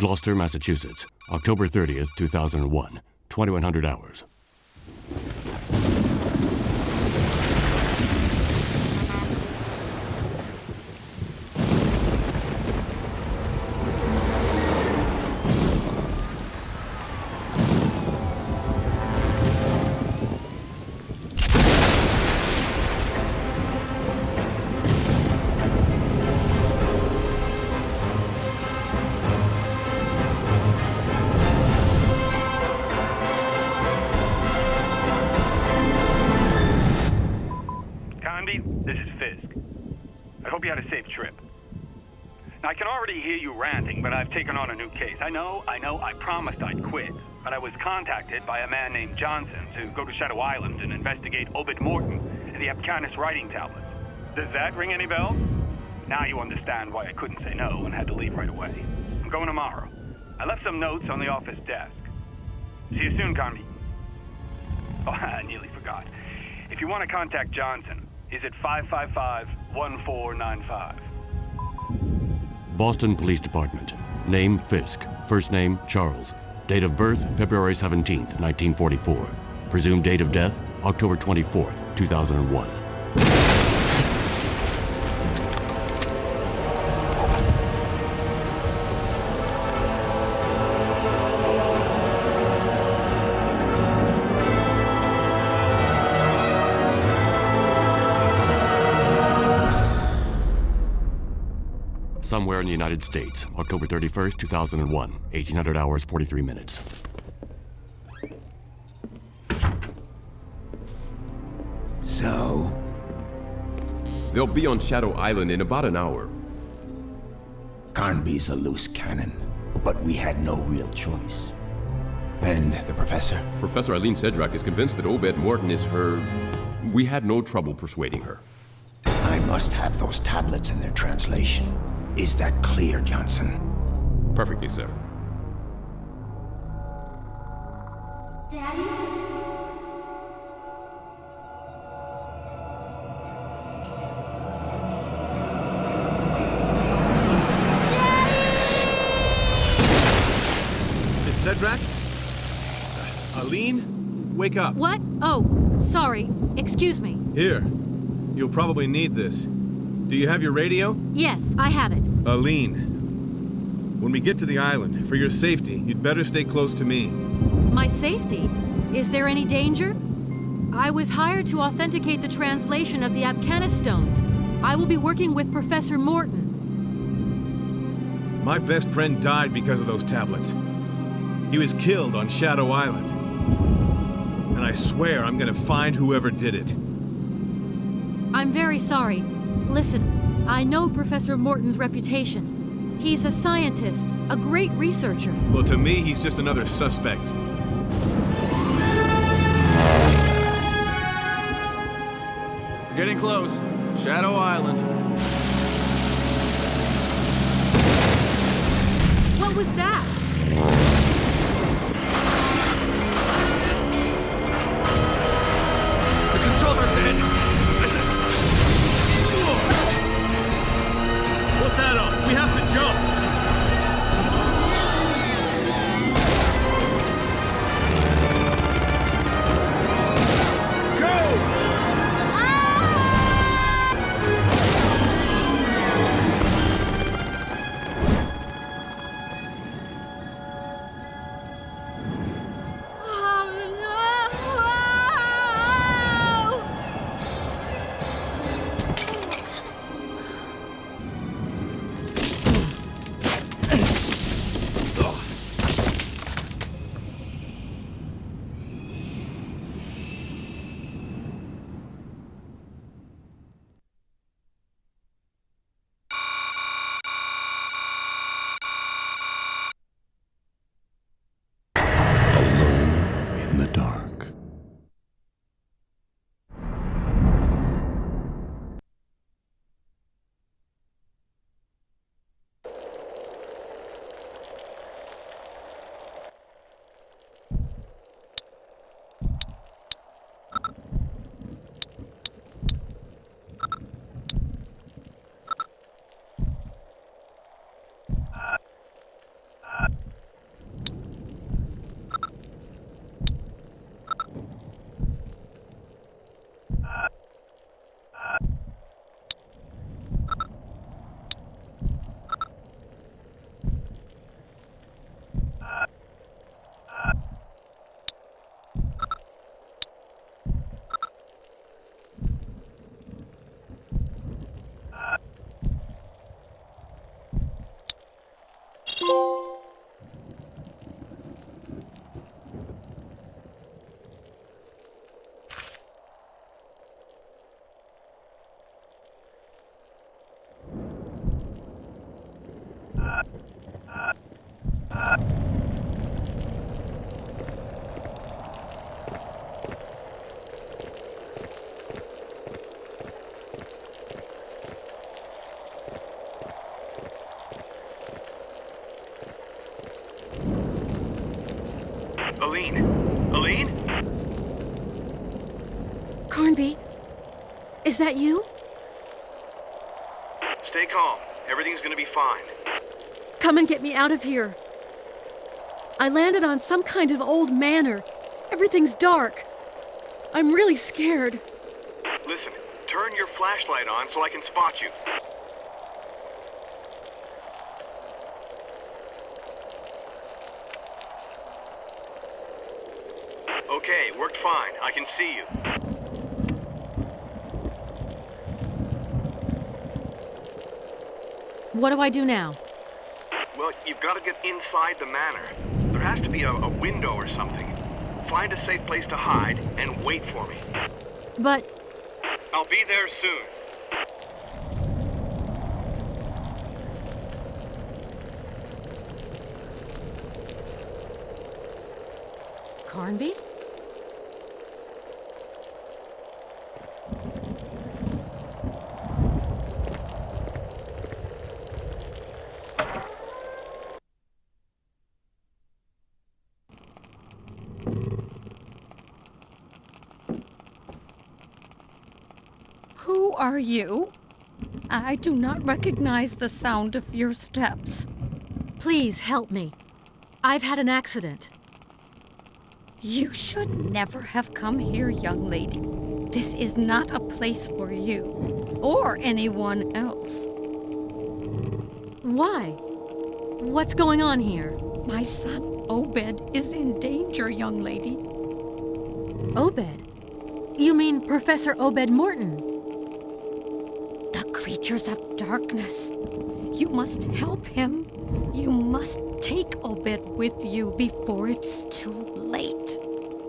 Gloucester, Massachusetts, October 30th, 2001, 2100 hours. But I've taken on a new case. I know, I promised I'd quit. But I was contacted by a man named Johnson to go to Shadow Island and investigate Obed Morton and the Abkanis writing tablets. Does that ring any bells? Now you understand why I couldn't say no and had to leave right away. I'm going tomorrow. I left some notes on the office desk. See you soon, Cubby. Oh, I nearly forgot. If you want to contact Johnson, he's at 555-1495. Boston Police Department. Name Fisk. First name Charles. Date of birth February 17th, 1944. Presumed date of death October 24th, 2001. Somewhere in the United States, October 31st, 2001, 1800 hours, 43 minutes. So? They'll be on Shadow Island in about an hour. Carnby's a loose cannon, but we had no real choice. And the professor? Professor Aline Cedrak is convinced that Obed Morton is her... We had no trouble persuading her. I must have those tablets in their translation. Is that clear, Johnson? Perfectly, sir. Daddy? Miss Cedrak? Aline? Wake up. What? Oh, sorry. Excuse me. Here. You'll probably need this. Do you have your radio? Yes, I have it. Aline, when we get to the island, for your safety, you'd better stay close to me. My safety? Is there any danger? I was hired to authenticate the translation of the Abkanis stones. I will be working with Professor Morton. My best friend died because of those tablets. He was killed on Shadow Island. And I swear I'm gonna find whoever did it. I'm very sorry. Listen, I know Professor Morton's reputation. He's a scientist, a great researcher. Well, to me, he's just another suspect. We're getting close. Shadow Island. What was that? The controls are dead! Put that on! We have to jump! Aline? Aline? Carnby, is that you? Stay calm. Everything's gonna be fine. Come and get me out of here. I landed on some kind of old manor. Everything's dark. I'm really scared. Listen, turn your flashlight on so I can spot you. Okay, worked fine. I can see you. What do I do now? Well, you've got to get inside the manor. There has to be a window or something. Find a safe place to hide and wait for me. But I'll be there soon. Carnby? Who are you? I do not recognize the sound of your steps. Please help me. I've had an accident. You should never have come here, young lady. This is not a place for you, or anyone else. Why? What's going on here? My son, Obed, is in danger, young lady. Obed? You mean Professor Obed Morton? The creatures of darkness. You must help him. You must take Obed with you before it's too late.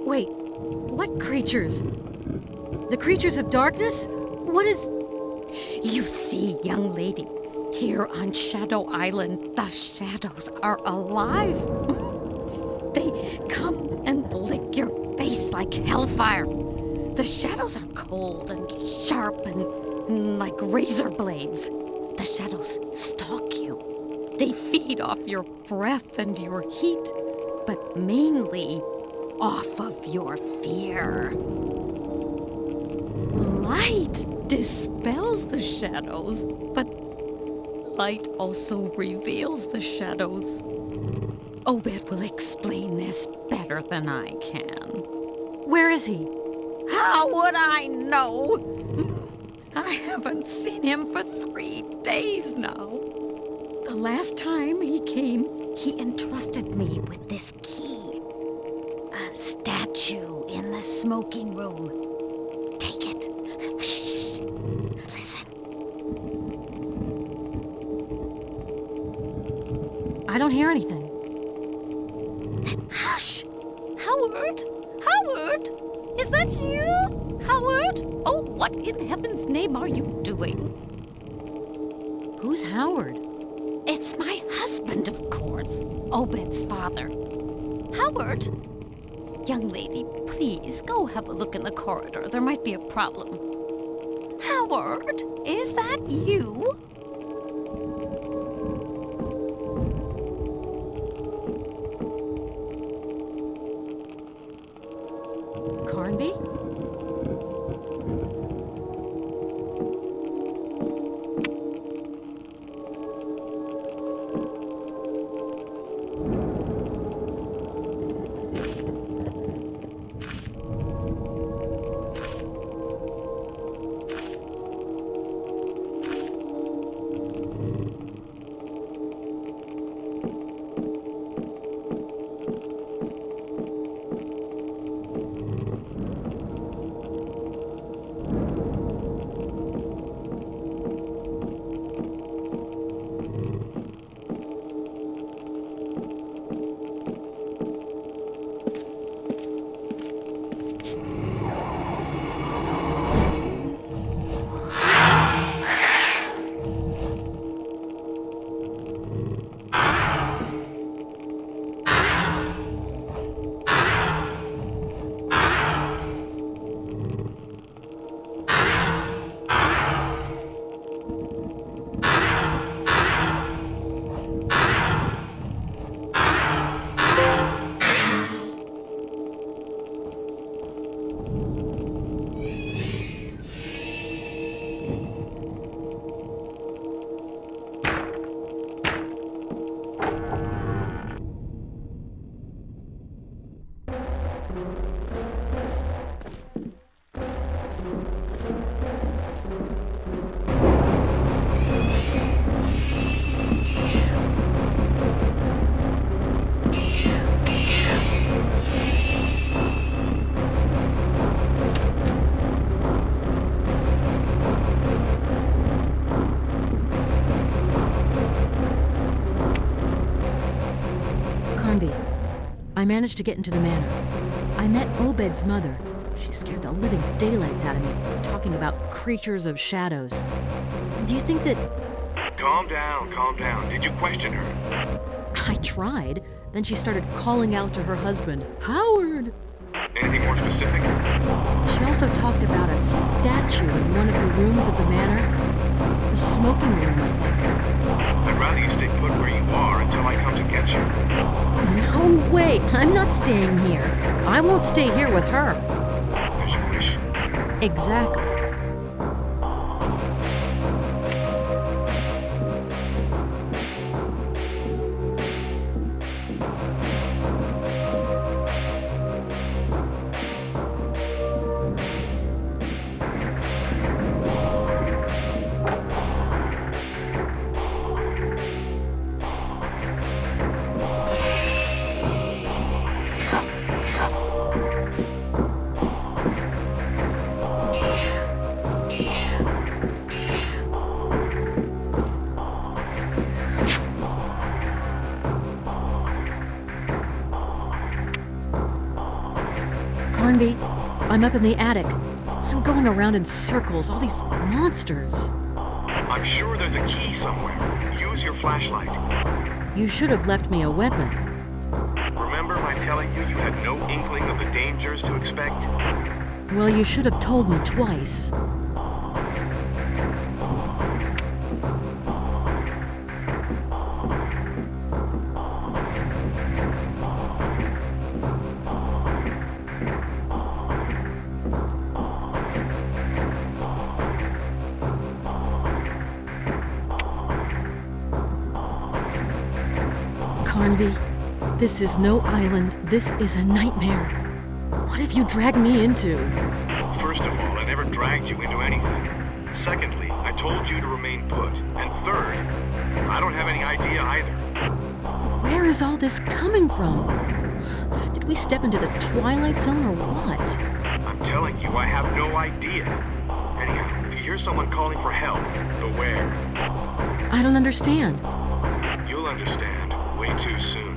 Wait, what creatures? The creatures of darkness? What is... You see, young lady, here on Shadow Island, the shadows are alive. They come and lick your face like hellfire. The shadows are cold and sharp and like razor blades. The shadows stalk you. They feed off your breath and your heat, but mainly off of your fear. Light dispels the shadows, but light also reveals the shadows. Obed will explain this better than I can. Where is he? How would I know? I haven't seen him for 3 days now. The last time he came, he entrusted me with this key. A statue in the smoking room. Take it. Shh. Listen. I don't hear anything. Hush! Howard? Howard? Is that you? Howard? Oh, what in heaven's name are you doing? Who's Howard? It's my husband, of course. Obed's father. Howard? Young lady, please, go have a look in the corridor. There might be a problem. Howard, is that you? Carnby? I managed to get into the manor. I met Obed's mother. She scared the living daylights out of me, talking about creatures of shadows. Do you think that... Calm down, calm down. Did you question her? I tried. Then she started calling out to her husband, Howard! Anything more specific? She also talked about a statue in one of the rooms of the manor. The smoking room, I think. I'd rather you stay put where you are until I come to get you. No way! I'm not staying here. I won't stay here with her. As you wish. Exactly. I'm up in the attic. I'm going around in circles, all these monsters. I'm sure there's a key somewhere. Use your flashlight. You should have left me a weapon. Remember my telling you had no inkling of the dangers to expect? Well, you should have told me twice. This is no island. This is a nightmare. What have you dragged me into? First of all, I never dragged you into anything. Secondly, I told you to remain put. And third, I don't have any idea either. Where is all this coming from? Did we step into the Twilight Zone or what? I'm telling you, I have no idea. Anyhow, if you hear someone calling for help, beware. I don't understand. You'll understand way too soon.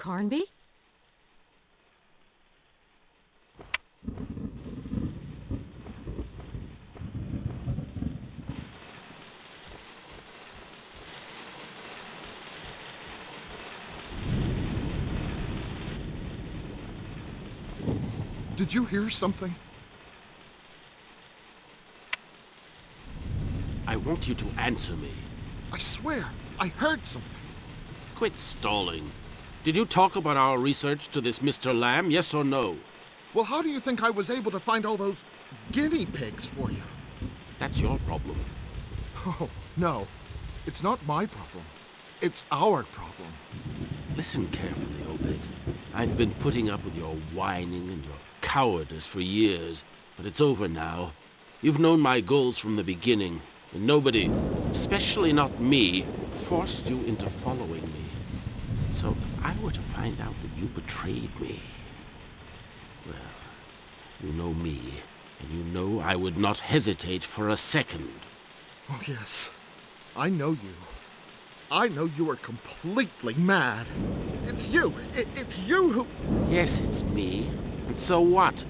Carnby? Did you hear something? I want you to answer me. I swear, I heard something. Quit stalling. Did you talk about our research to this Mr. Lamb, yes or no? Well, how do you think I was able to find all those guinea pigs for you? That's your problem. Oh, no. It's not my problem. It's our problem. Listen carefully, Obed. I've been putting up with your whining and your cowardice for years, but it's over now. You've known my goals from the beginning, and nobody, especially not me, forced you into following me. So if I were to find out that you betrayed me, well, you know me, and you know I would not hesitate for a second. Oh, yes. I know you. I know you are completely mad. It's you! It's you who... Yes, it's me. And so what?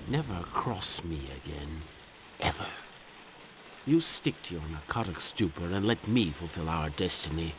Never cross me again. Ever. You stick to your narcotic stupor and let me fulfill our destiny.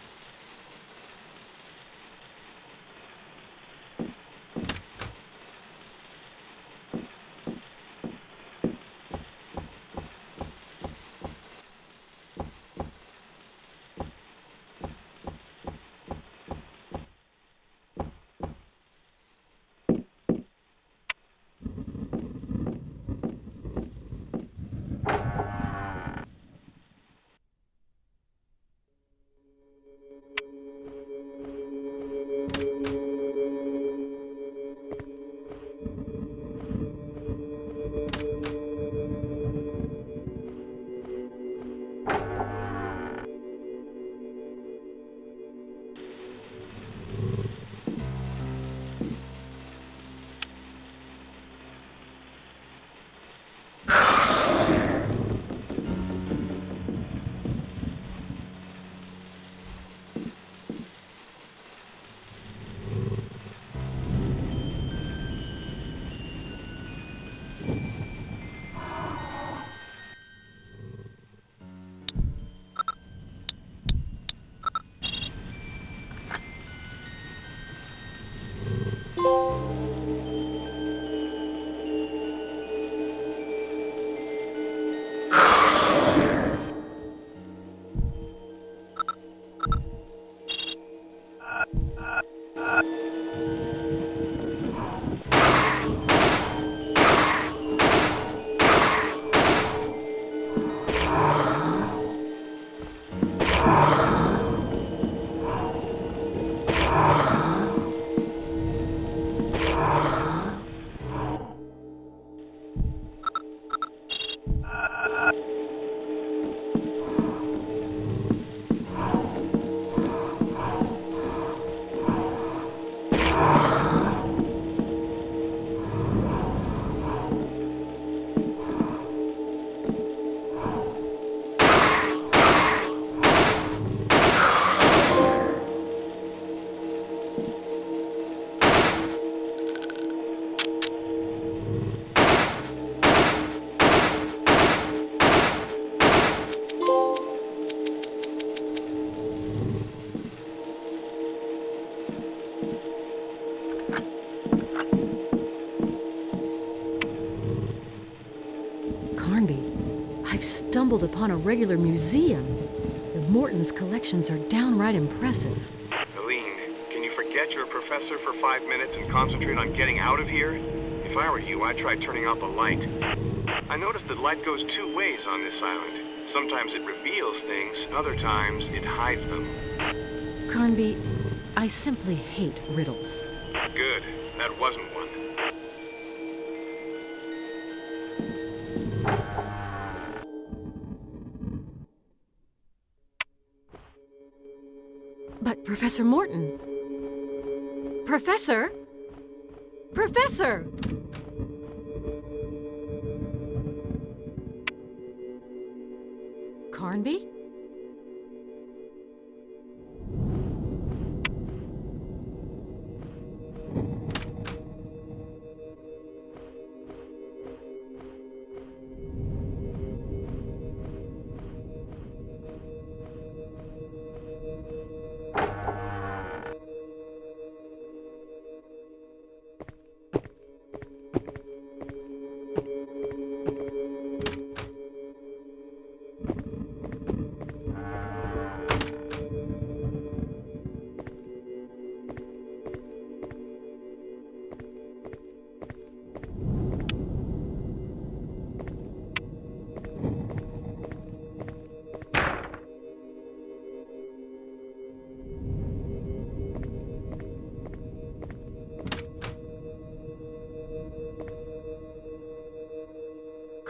I've stumbled upon a regular museum. The Morton's collections are downright impressive. Aline, can you forget you're a professor for 5 minutes and concentrate on getting out of here? If I were you, I'd try turning off the light. I noticed that light goes 2 ways on this island. Sometimes it reveals things, other times it hides them. Carnby, I simply hate riddles. Good. That wasn't one. But Professor Morton... Professor? Professor!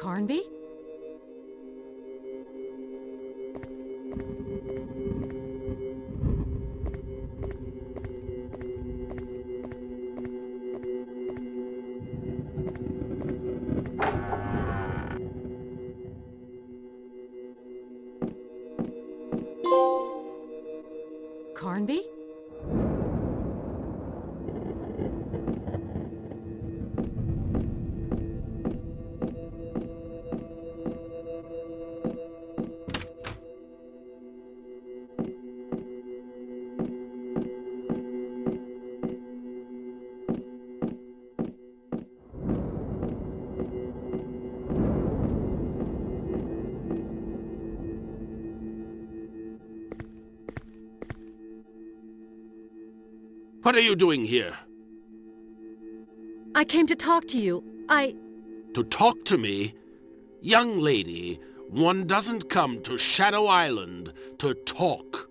Carnby? Carnby? What are you doing here? I came to talk to you. To talk to me? Young lady, one doesn't come to Shadow Island to talk.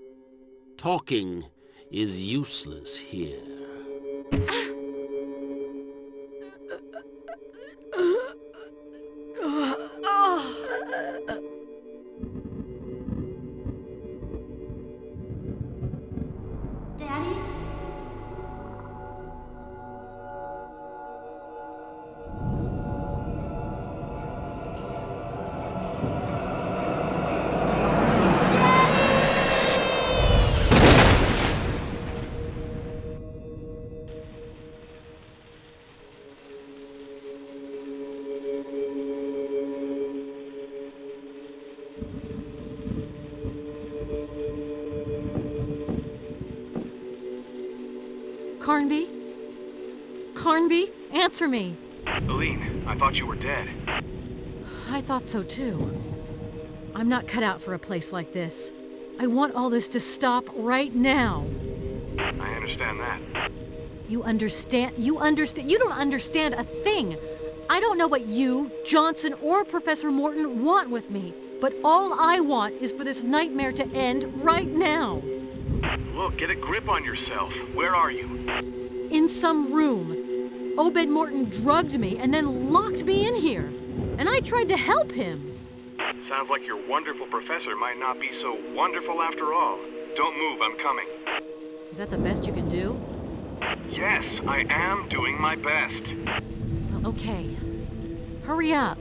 Talking is useless here. Daddy? Carnby? Carnby? Answer me! Aline, I thought you were dead. I thought so too. I'm not cut out for a place like this. I want all this to stop right now. I understand that. You understand? You don't understand a thing. I don't know what you, Johnson, or Professor Morton want with me, but all I want is for this nightmare to end right now. Look, get a grip on yourself. Where are you? In some room. Obed Morton drugged me and then locked me in here. And I tried to help him. Sounds like your wonderful professor might not be so wonderful after all. Don't move, I'm coming. Is that the best you can do? Yes, I am doing my best. Well, okay. Hurry up.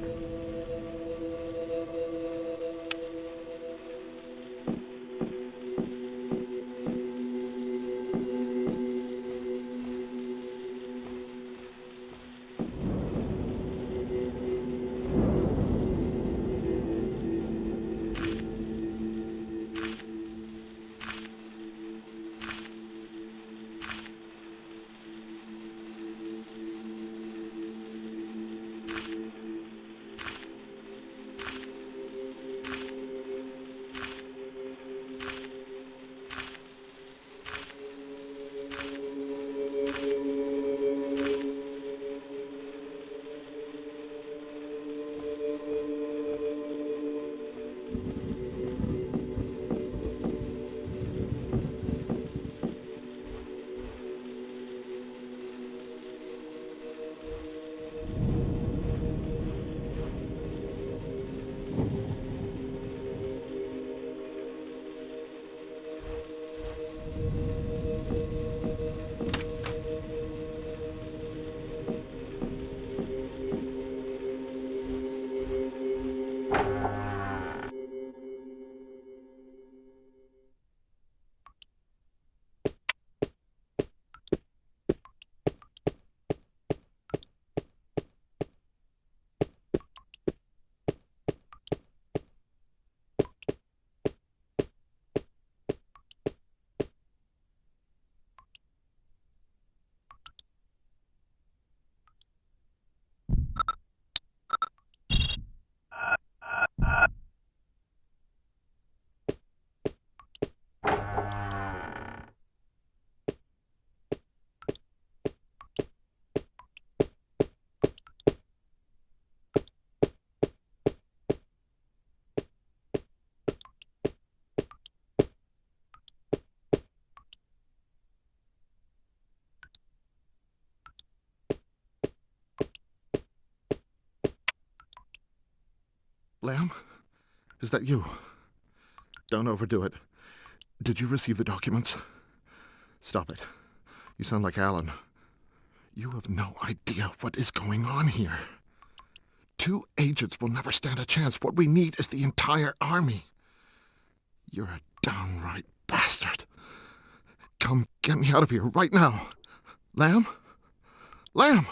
Lamb? Is that you? Don't overdo it. Did you receive the documents? Stop it. You sound like Alan. You have no idea what is going on here. 2 agents will never stand a chance. What we need is the entire army. You're a downright bastard. Come get me out of here right now. Lamb? Lamb!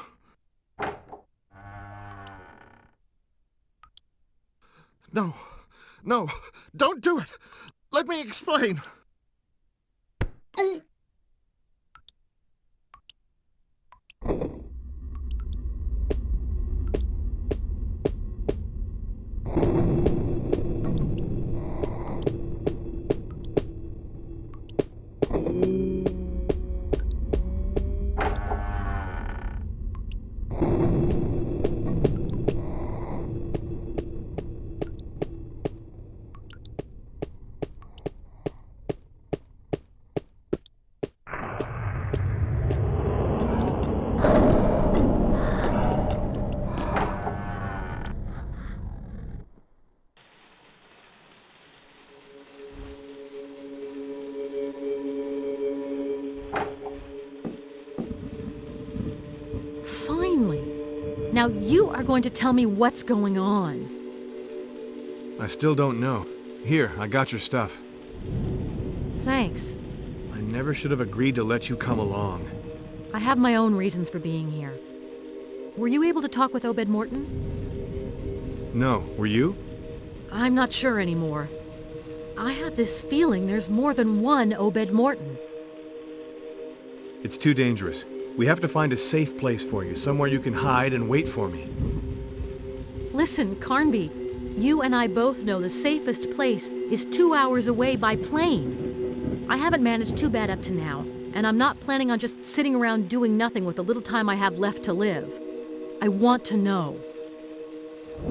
No. No. Don't do it. Let me explain. Ooh. Now you are going to tell me what's going on. I still don't know. Here, I got your stuff. Thanks. I never should have agreed to let you come along. I have my own reasons for being here. Were you able to talk with Obed Morton? No, were you? I'm not sure anymore. I have this feeling there's more than one Obed Morton. It's too dangerous. We have to find a safe place for you, somewhere you can hide and wait for me. Listen, Carnby, you and I both know the safest place is 2 hours away by plane. I haven't managed too bad up to now, and I'm not planning on just sitting around doing nothing with the little time I have left to live. I want to know.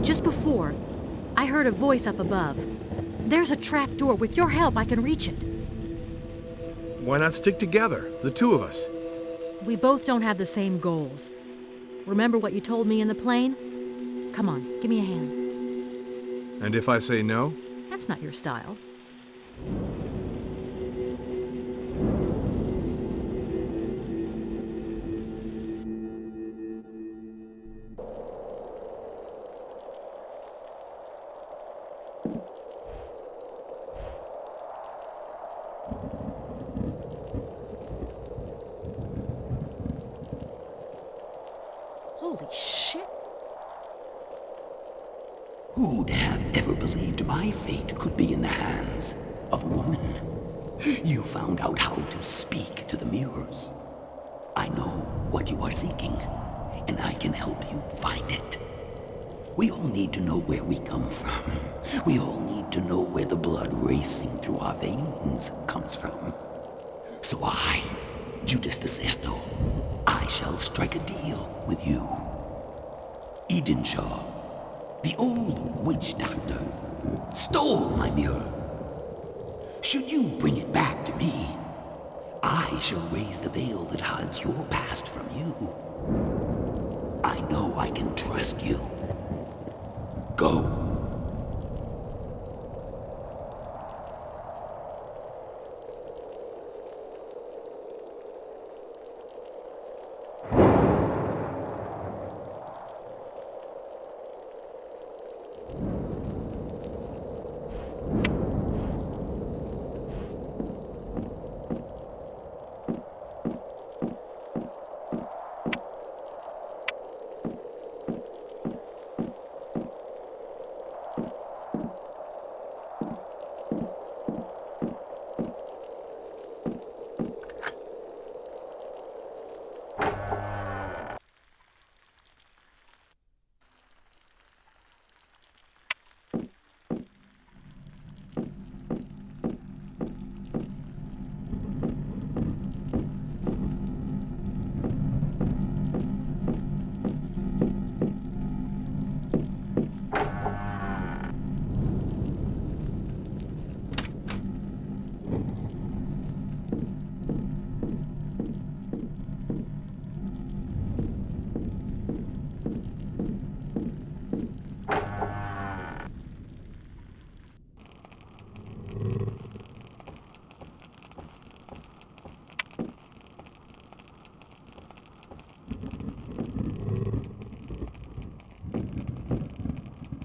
Just before, I heard a voice up above. There's a trap door. With your help, I can reach it. Why not stick together, the two of us? We both don't have the same goals. Remember what you told me in the plane? Come on, give me a hand. And if I say no? That's not your style. Holy shit. Who'd have ever believed my fate could be in the hands of a woman? You found out how to speak to the mirrors. I know what you are seeking, and I can help you find it. We all need to know where we come from. We all need to know where the blood racing through our veins comes from. So I, Judas DeSanto, I shall strike a deal with you. Edenshaw, the old witch doctor, stole my mirror. Should you bring it back to me, I shall raise the veil that hides your past from you. I know I can trust you. Go.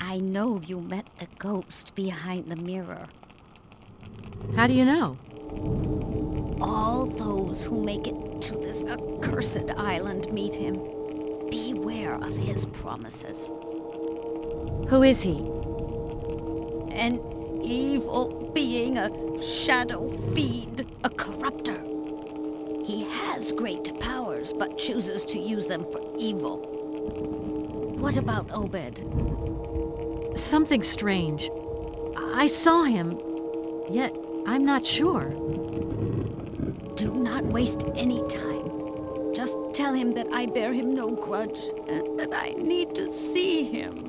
I know you met the ghost behind the mirror. How do you know? All those who make it to this accursed island meet him. Beware of his promises. Who is he? An evil being, a shadow fiend, a corruptor. He has great powers, but chooses to use them for evil. What about Obed? Something strange. I saw him, yet I'm not sure. Do not waste any time. Just tell him that I bear him no grudge, and that I need to see him.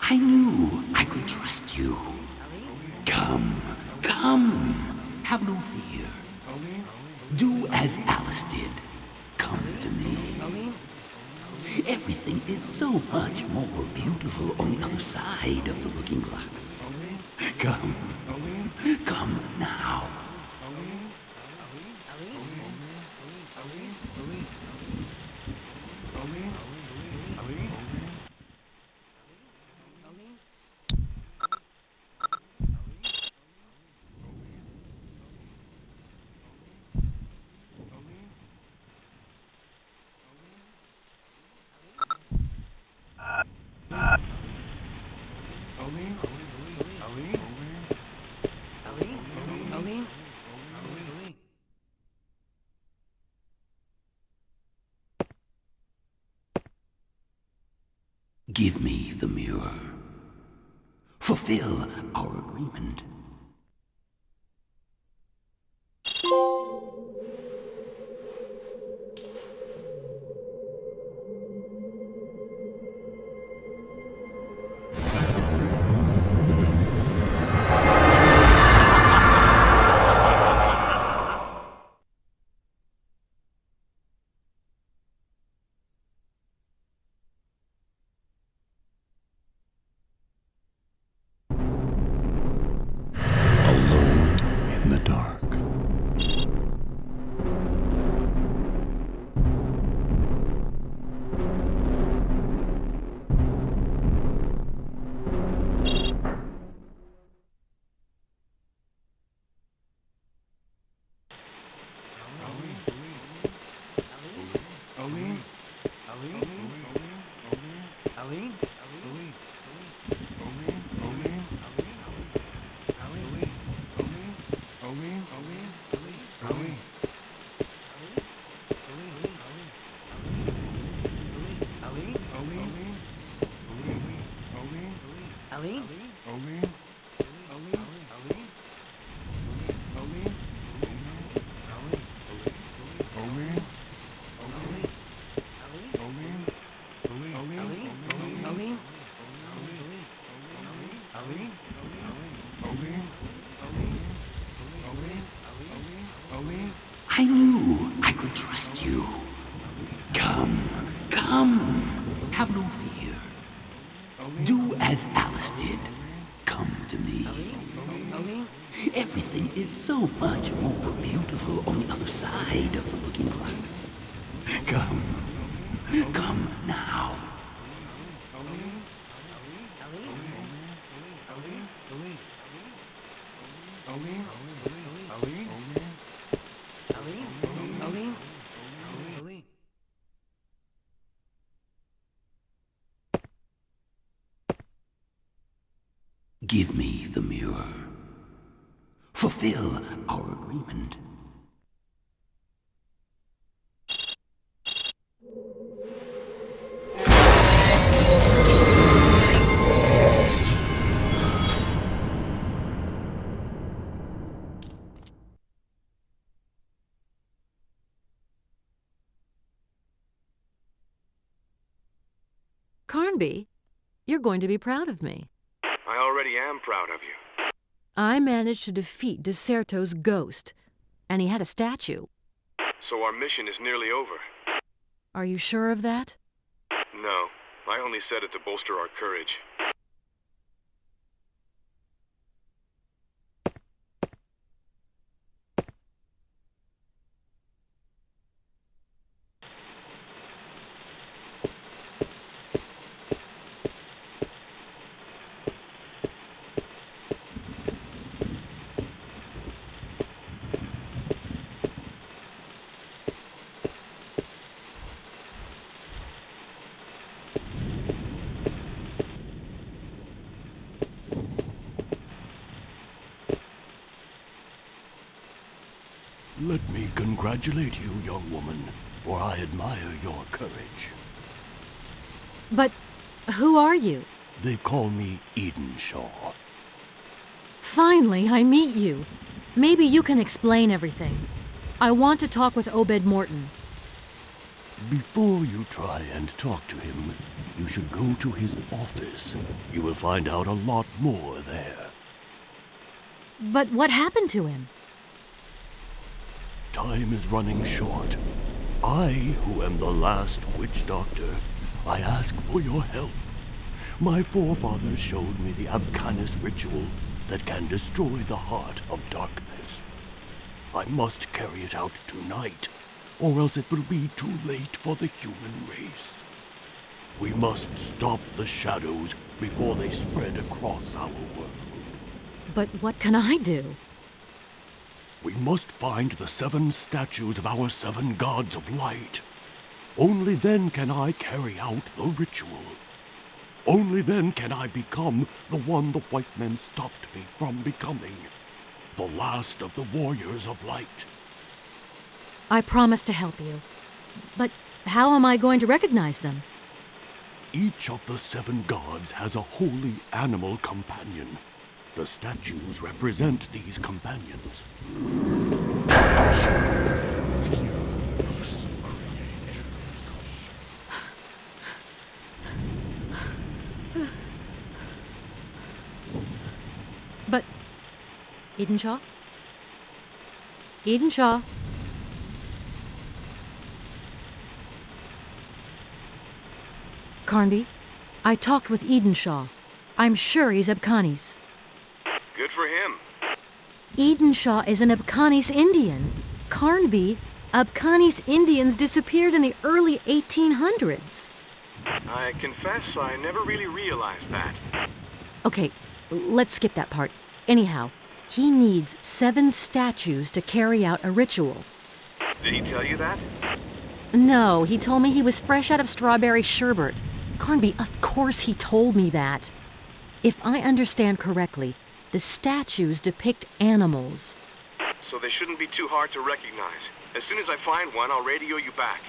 I knew I could trust you. Come, come. Have no fear. Do as Alice did. Come to me. Everything is so much more beautiful on the other side of the looking glass. Come. Come now. Give me the mirror. Fulfill our agreement. In the dark. I knew I could trust you. Come, come, have no fear. Do as Alice did. Come to me. Everything is so much more beautiful on the other side of the looking glass. Come, come now. Give me the mirror. Fulfill our agreement. Carnby, you're going to be proud of me. I already am proud of you. I managed to defeat Deserto's ghost, and he had a statue. So our mission is nearly over. Are you sure of that? No, I only said it to bolster our courage. Let me congratulate you, young woman, for I admire your courage. But who are you? They call me Edenshaw. Finally, I meet you. Maybe you can explain everything. I want to talk with Obed Morton. Before you try and talk to him, you should go to his office. You will find out a lot more there. But what happened to him? Time is running short. I, who am the last witch doctor, I ask for your help. My forefathers showed me the Abkanis ritual that can destroy the heart of darkness. I must carry it out tonight, or else it will be too late for the human race. We must stop the shadows before they spread across our world. But what can I do? We must find the 7 statues of our 7 gods of light. Only then can I carry out the ritual. Only then can I become the one the white men stopped me from becoming. The last of the warriors of light. I promise to help you. But how am I going to recognize them? Each of the 7 gods has a holy animal companion. The statues represent these companions. But... Edenshaw? Edenshaw? Carnby, I talked with Edenshaw. I'm sure he's Abkanis. Good for him. Edenshaw is an Abkanis Indian. Carnby, Abkanis Indians disappeared in the early 1800s. I confess I never really realized that. Okay, let's skip that part. Anyhow, he needs 7 statues to carry out a ritual. Did he tell you that? No, he told me he was fresh out of strawberry sherbet. Carnby, of course he told me that. If I understand correctly, the statues depict animals. So they shouldn't be too hard to recognize. As soon as I find one, I'll radio you back.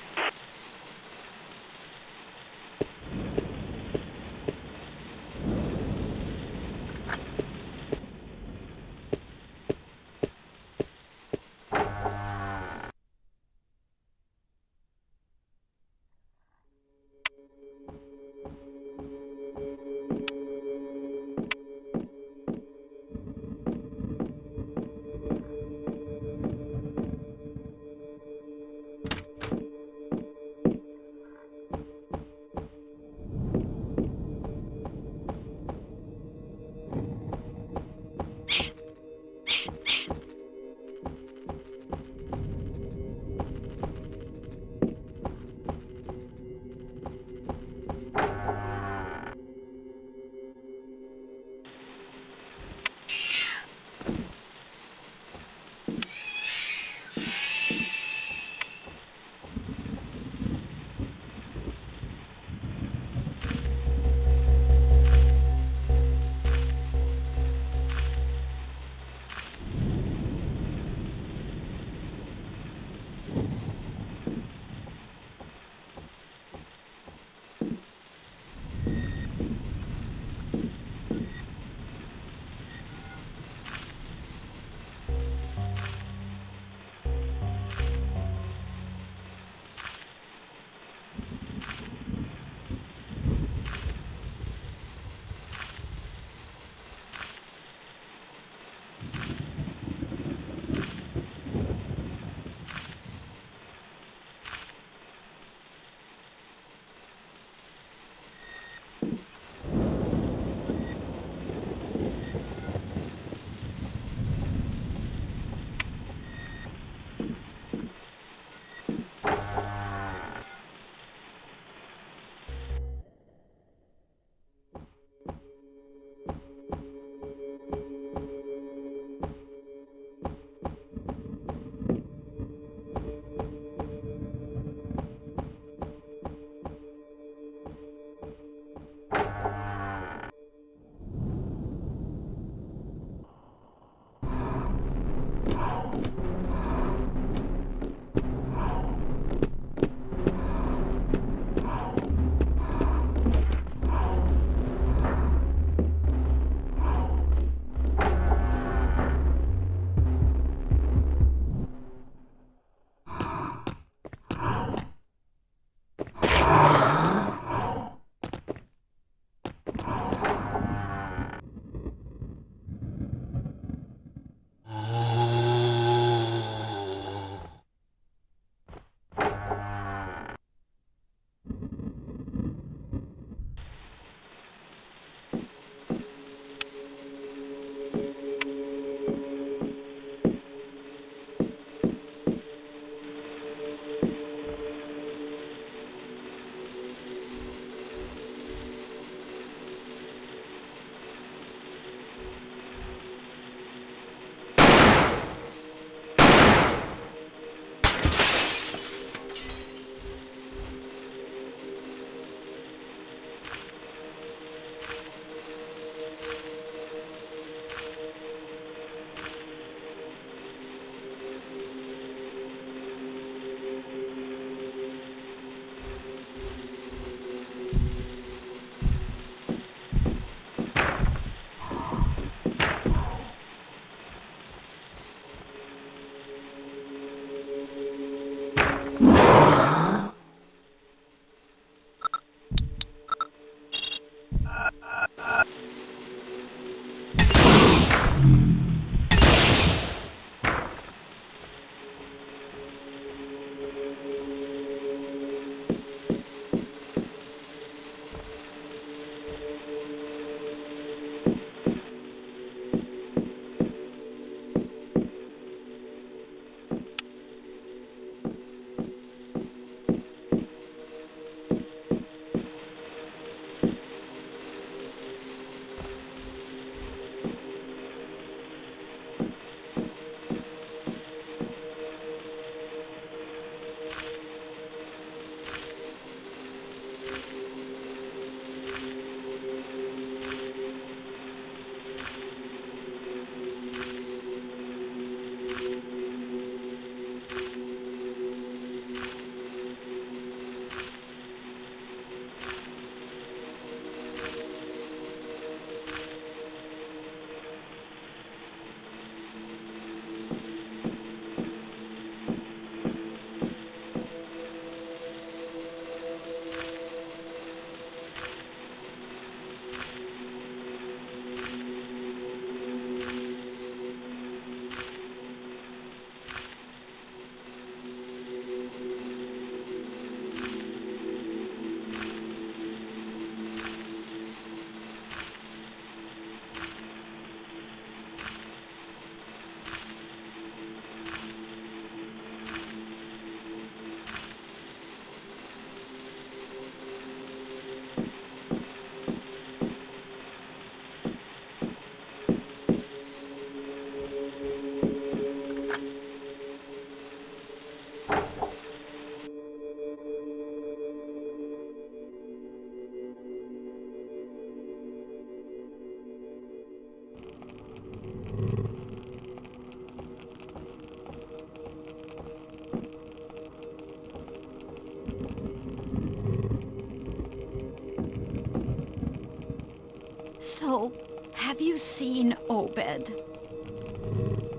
So, have you seen Obed?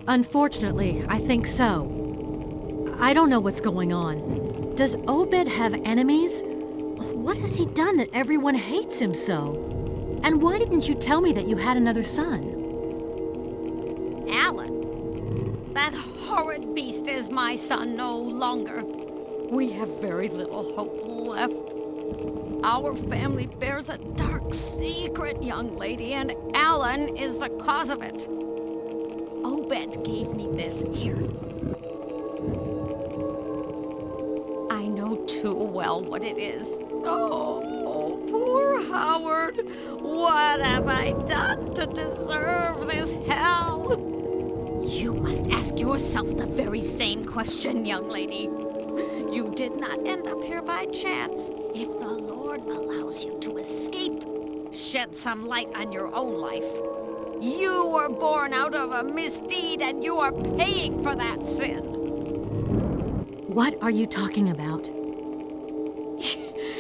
Unfortunately, I think so. I don't know what's going on. Does Obed have enemies? What has he done that everyone hates him so? And why didn't you tell me that you had another son? Alan, that horrid beast is my son no longer. We have very little hope left. Our family bears a dark secret, young lady, and Alan is the cause of it. Obed gave me this here. I know too well what it is. Oh, poor Howard. What have I done to deserve this hell? You must ask yourself the very same question, young lady. You did not end up here by chance. If the Lord allows you to escape, shed some light on your own life. You were born out of a misdeed, and you are paying for that sin. What are you talking about?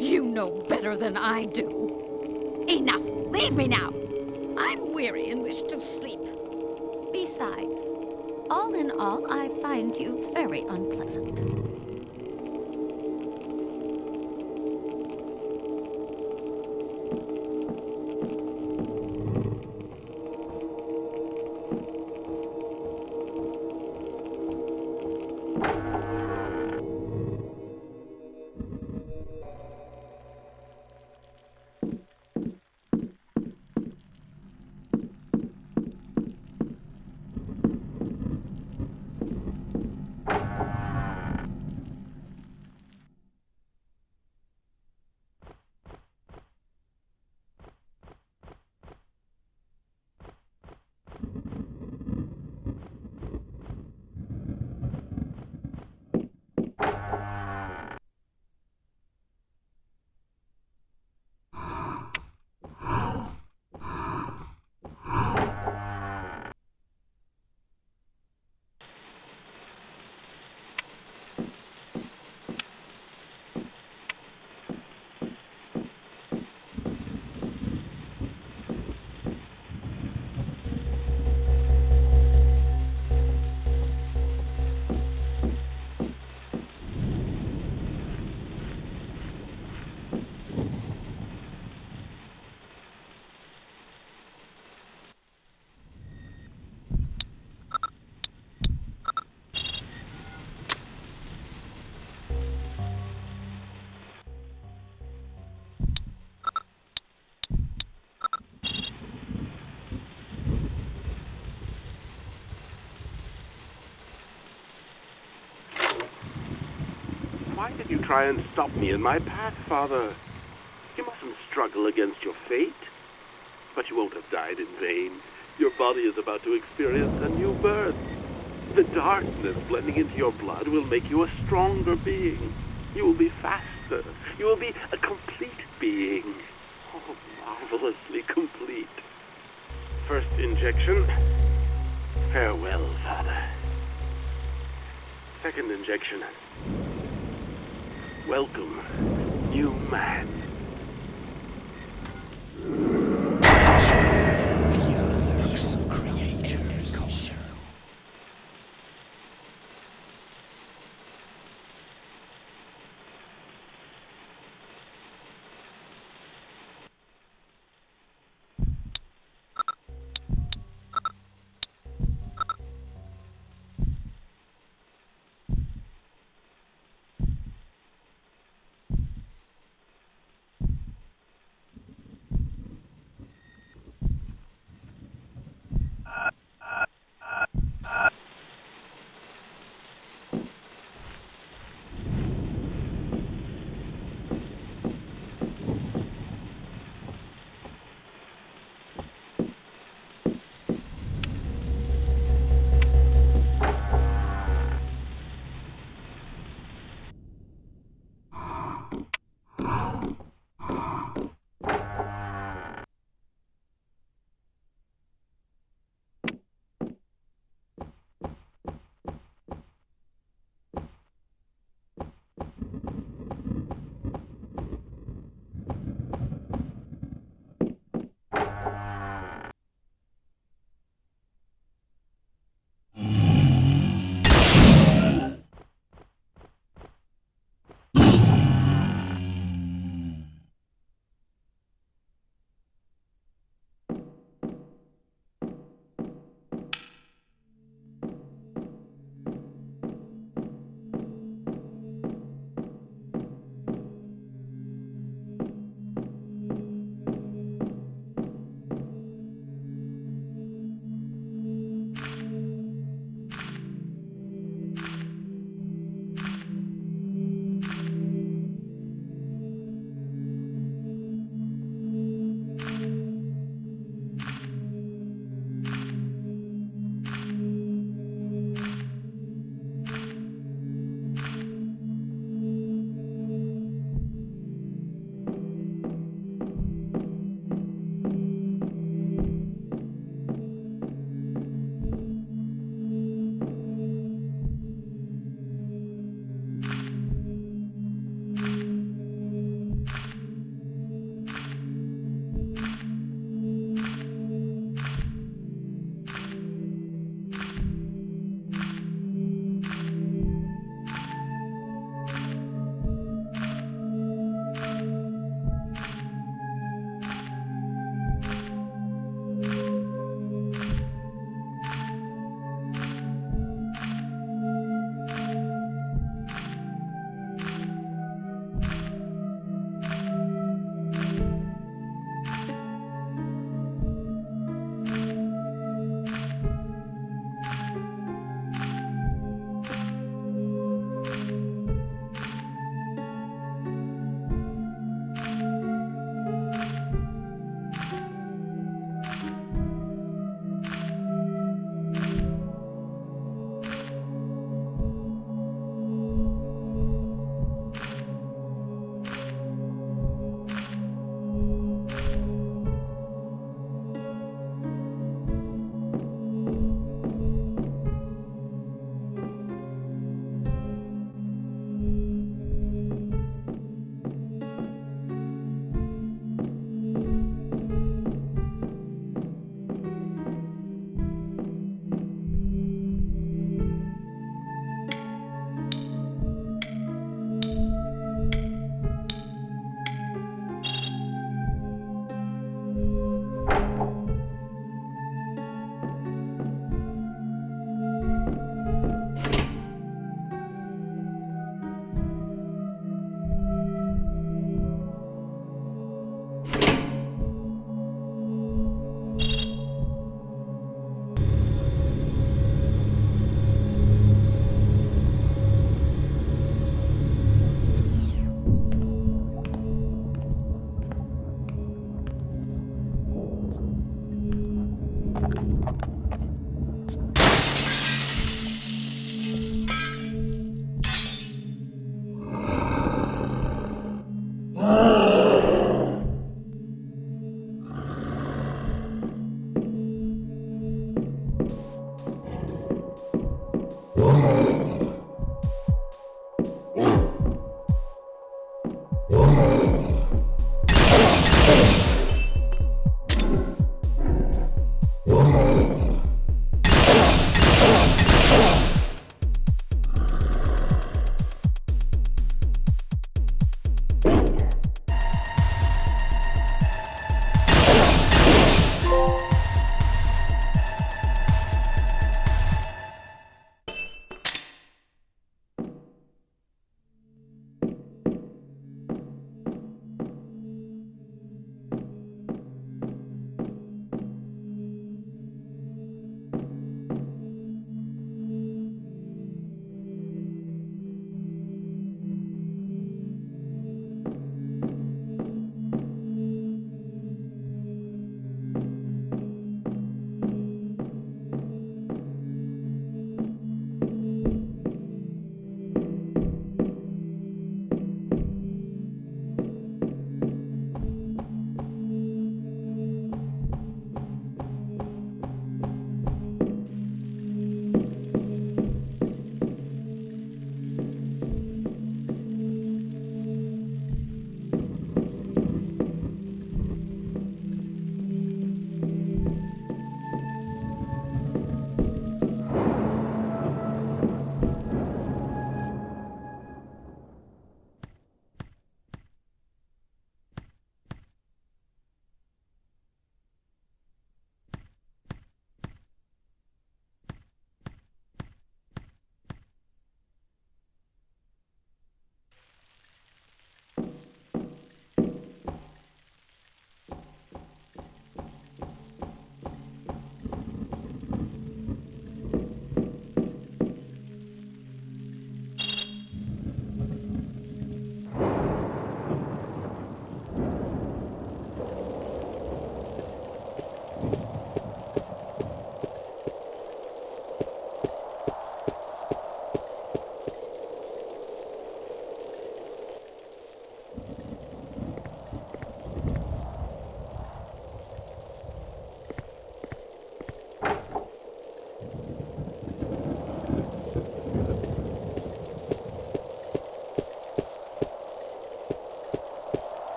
You know better than I do. Enough. Leave me now. I'm weary and wish to sleep. Besides, all in all, I find you very unpleasant. Why did you try and stop me in my path, Father? You mustn't struggle against your fate. But you won't have died in vain. Your body is about to experience a new birth. The darkness blending into your blood will make you a stronger being. You will be faster. You will be a complete being. Oh, marvelously complete. First injection. Farewell, Father. Second injection. Welcome, new man.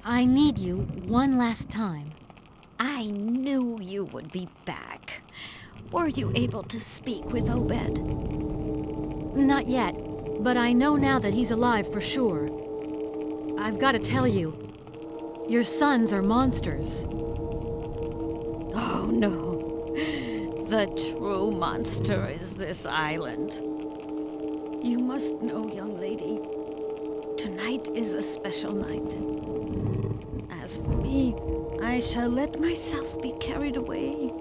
I need you one last time. I knew you would be back. Were you able to speak with Obed? Not yet, but I know now that he's alive for sure. I've got to tell you, your sons are monsters. Oh no. The true monster is this island. You must know, young lady, tonight is a special night. As for me, I shall let myself be carried away.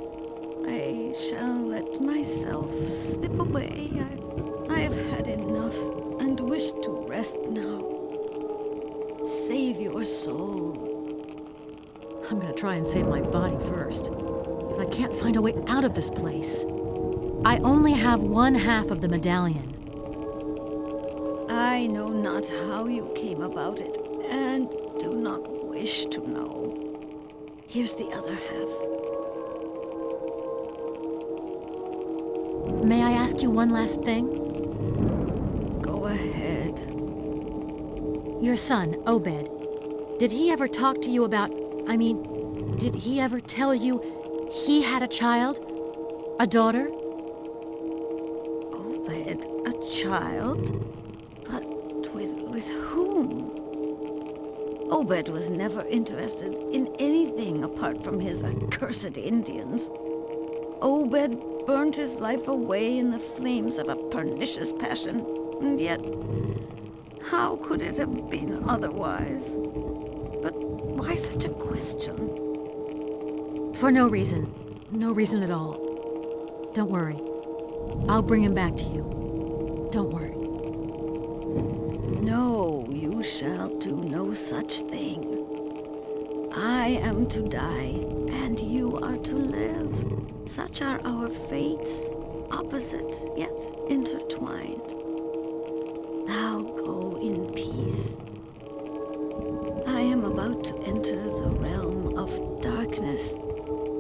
I shall let myself slip away. I've had enough and wish to rest now. Save your soul. I'm gonna try and save my body first. But I can't find a way out of this place. I only have one half of the medallion. I know not how you came about it, and do not wish to know. Here's the other half. May I ask you one last thing? Go ahead. Your son, Obed, did he ever talk to you about... did he ever tell you he had a child? A daughter? Obed, a child? But with whom? Obed was never interested in anything apart from his accursed Indians. Obed burned his life away in the flames of a pernicious passion, and yet, how could it have been otherwise? But why such a question? For no reason. No reason at all. Don't worry. I'll bring him back to you. Don't worry. No, you shall do no such thing. I am to die, and you are to live. Such are our fates, opposite yet intertwined. Now go in peace. I am about to enter the realm of darkness,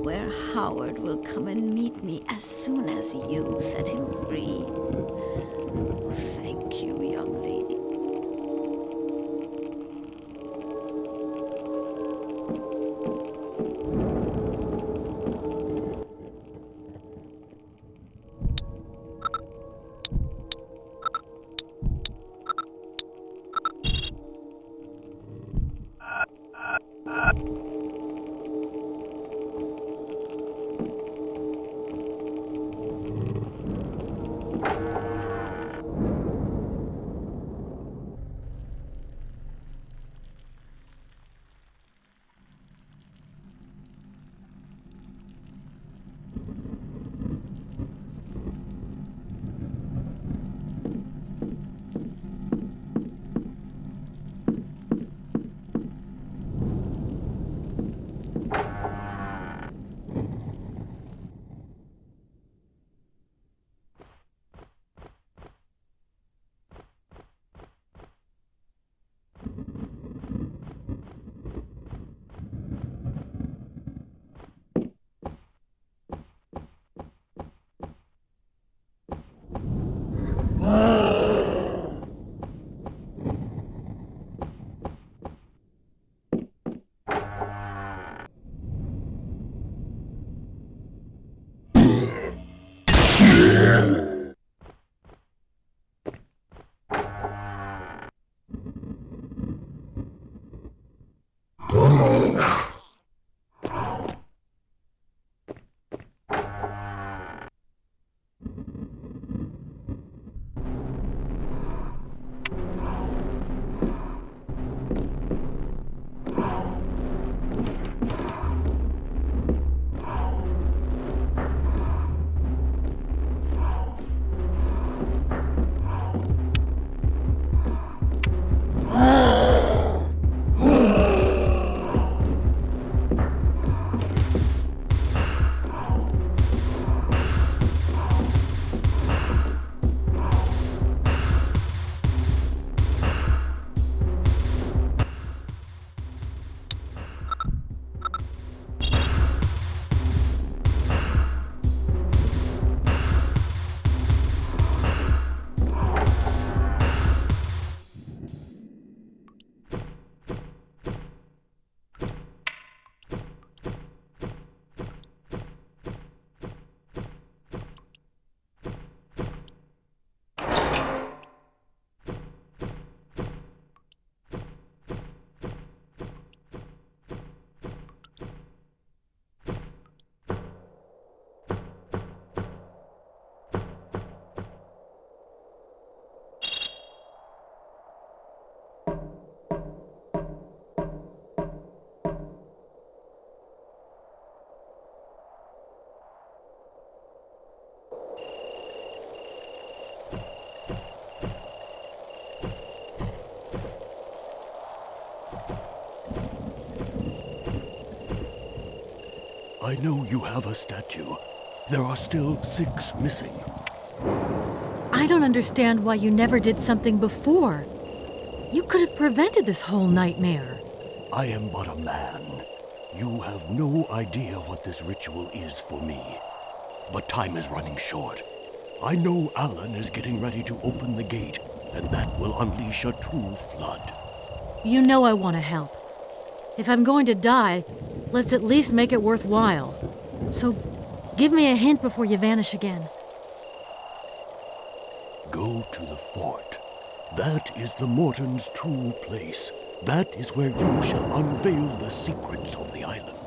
where Howard will come and meet me as soon as you set him free. Oh, thank you, young lady. I know you have a statue. There are still 6 missing. I don't understand why you never did something before. You could have prevented this whole nightmare. I am but a man. You have no idea what this ritual is for me. But time is running short. I know Alan is getting ready to open the gate, and that will unleash a true flood. You know I want to help. If I'm going to die, let's at least make it worthwhile. So, give me a hint before you vanish again. Go to the fort. That is the Morton's true place. That is where you shall unveil the secrets of the island.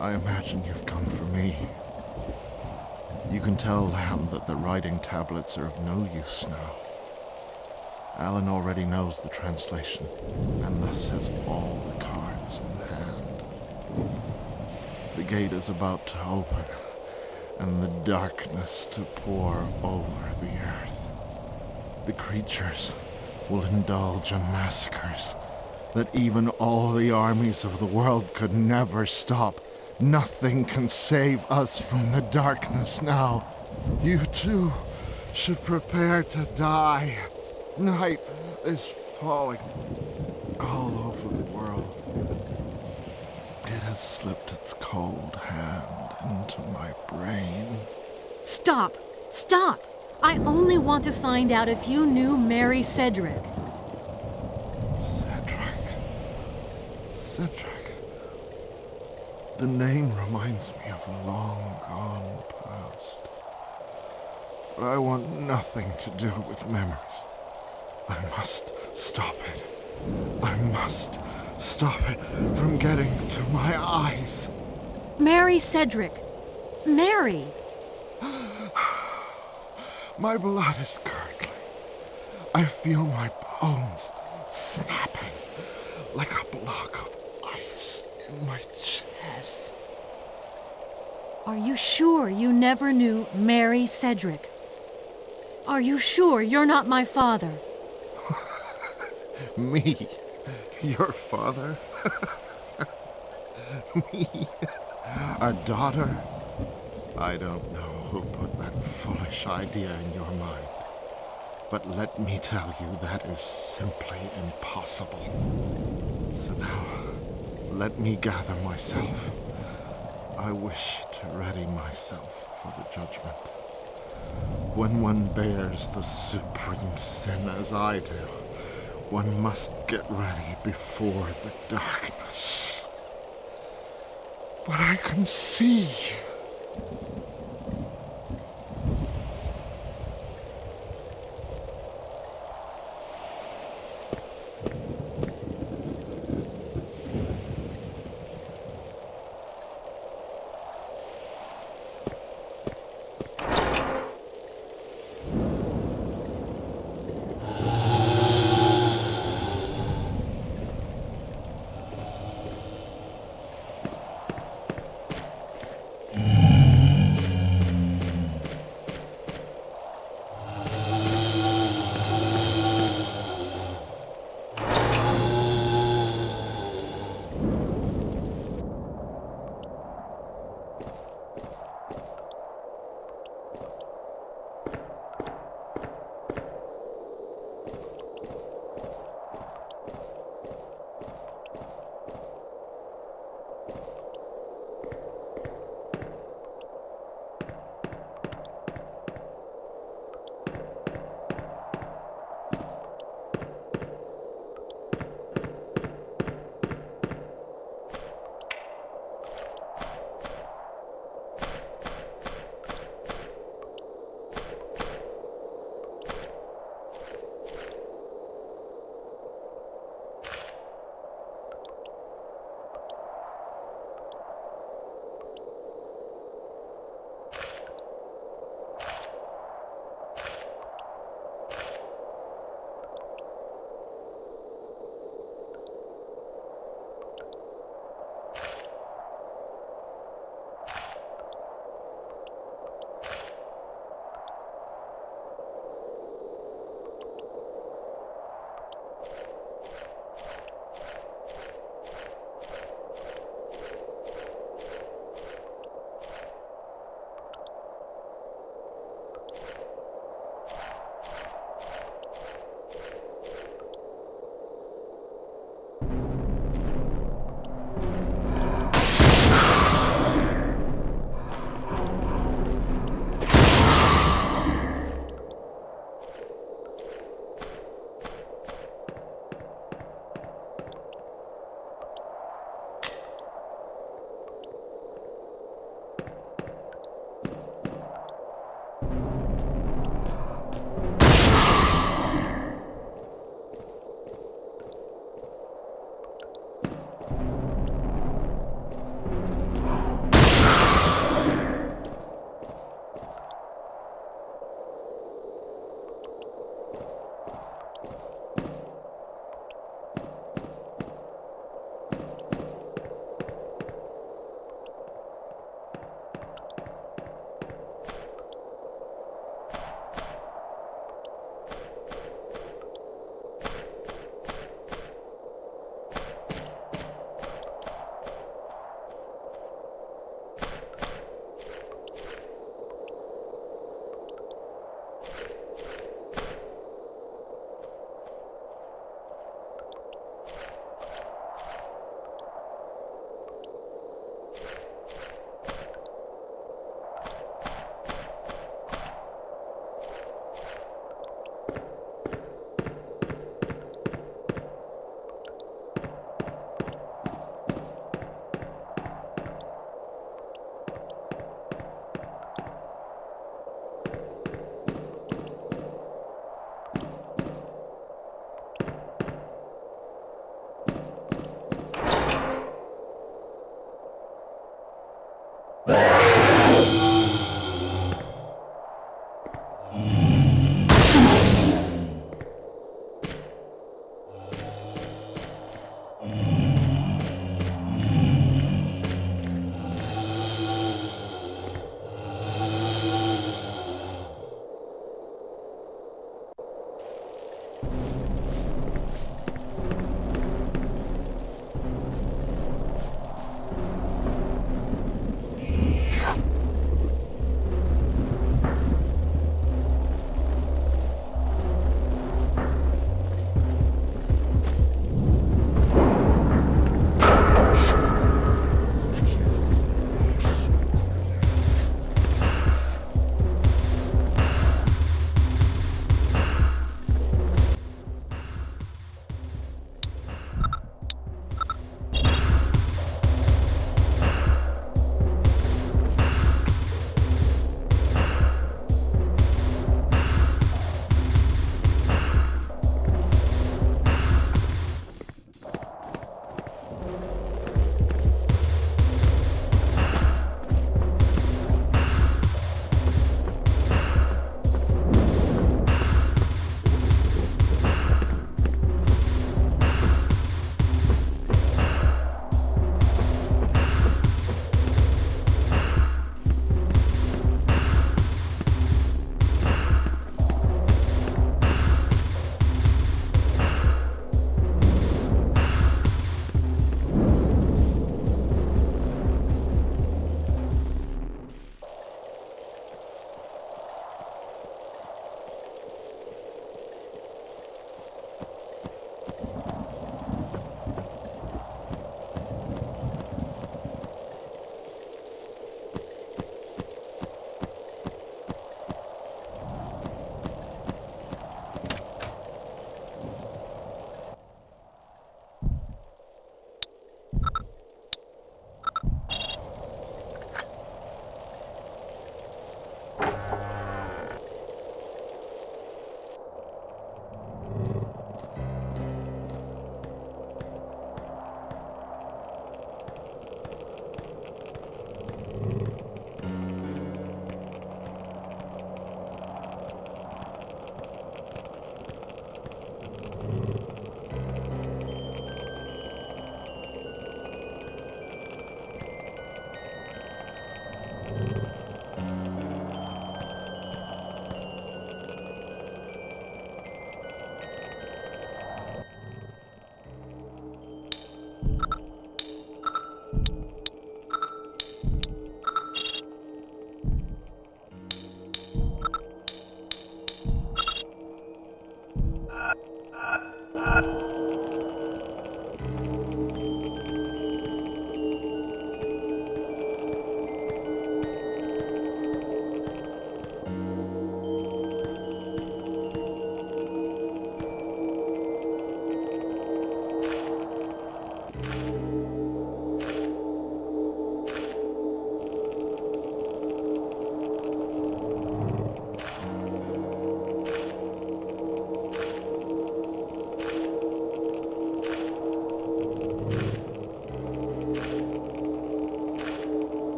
I imagine you've come for me. You can tell Lamb that the writing tablets are of no use now. Alan already knows the translation, and thus has all the cards in hand. The gate is about to open, and the darkness to pour over the earth. The creatures will indulge in massacres that even all the armies of the world could never stop. Nothing can save us from the darkness now. You too should prepare to die. Night is falling all over the world. It has slipped its cold hand into my brain. Stop! Stop! I only want to find out if you knew Mary Cedric. Cedric. The name reminds me of a long-gone past. But I want nothing to do with memories. I must stop it. I must stop it from getting to my eyes. Mary Cedric. Mary! My blood is curdling. I feel my bones snapping like a block of ice in my chest. Are you sure you never knew Mary Cedric? Are you sure you're not my father? Me? Your father? Me? A daughter? I don't know who put that foolish idea in your mind. But let me tell you, that is simply impossible. So now, let me gather myself. I wish to ready myself for the judgment. When one bears the supreme sin as I do, one must get ready before the darkness. But I can see.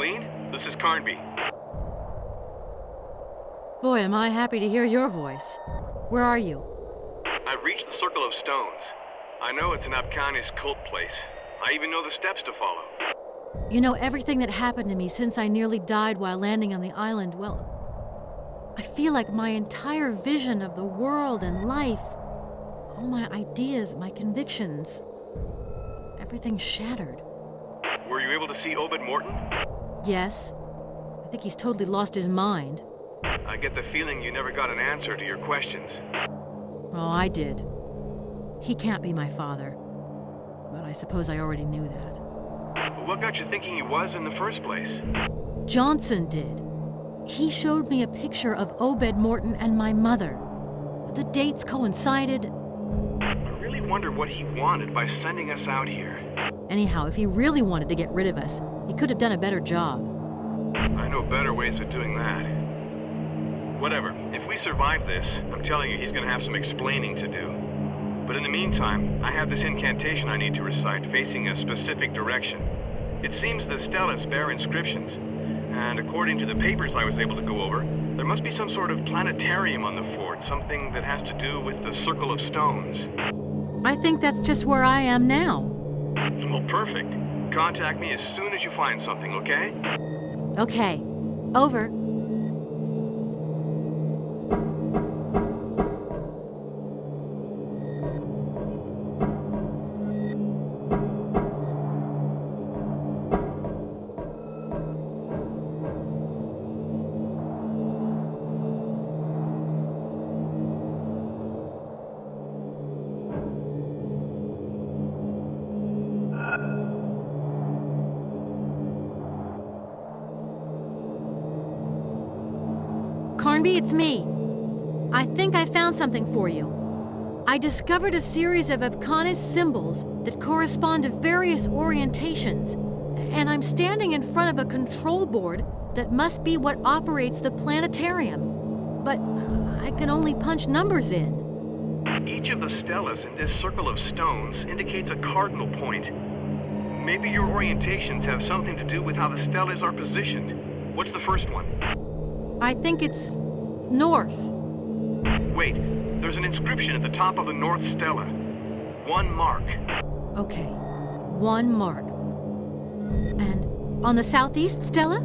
Aline, this is Cont'd. Boy, am I happy to hear your voice. Where are you? I've reached the Circle of Stones. I know it's an Abkanis cult place. I even know the steps to follow. You know, everything that happened to me since I nearly died while landing on the island, well, I feel like my entire vision of the world and life, all my ideas, my convictions, everything's shattered. Were you able to see Obed Morton? Yes. I think he's totally lost his mind. I get the feeling you never got an answer to your questions. Oh, I did. He can't be my father. But I suppose I already knew that. But what got you thinking he was in the first place? Johnson did. He showed me a picture of Obed Morton and my mother. The dates coincided. I really wonder what he wanted by sending us out here. Anyhow, if he really wanted to get rid of us, he could have done a better job. I know better ways of doing that. Whatever. If we survive this, I'm telling you he's gonna have some explaining to do. But in the meantime, I have this incantation I need to recite, facing a specific direction. It seems the Steles bear inscriptions, and according to the papers I was able to go over, there must be some sort of planetarium on the fort, something that has to do with the Circle of Stones. I think that's just where I am now. Well, perfect. Contact me as soon as you find something, okay? Okay. Over. Carnby, it's me. I think I found something for you. I discovered a series of Abkanis symbols that correspond to various orientations, and I'm standing in front of a control board that must be what operates the planetarium. But I can only punch numbers in. Each of the Steles in this Circle of Stones indicates a cardinal point. Maybe your orientations have something to do with how the Steles are positioned. What's the first one? I think it's north. Wait, there's an inscription at the top of the North Stela. 1 mark. Okay, 1 mark. And on the southeast Stela?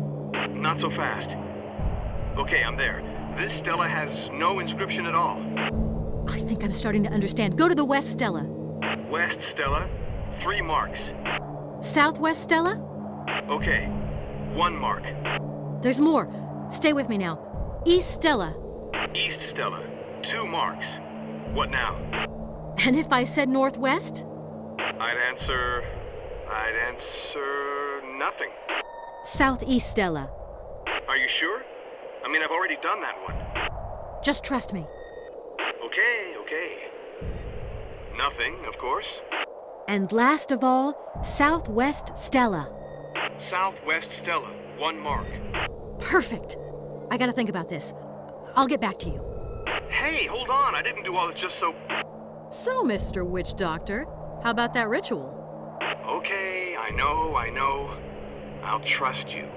Not so fast. Okay, I'm there. This Stela has no inscription at all. I think I'm starting to understand. Go to the west Stela. West Stela, 3 marks. Southwest Stela? Okay, 1 mark. There's more. Stay with me now. East Stela. East Stela, 2 marks. What now? And if I said northwest? I'd answer nothing. Southeast Stela. Are you sure? I mean, I've already done that one. Just trust me. Okay. Nothing, of course. And last of all, southwest Stela. Southwest Stela, 1 mark. Perfect. I gotta think about this. I'll get back to you. Hey, hold on. I didn't do all this just so... So, Mr. Witch Doctor, how about that ritual? Okay, I know. I'll trust you.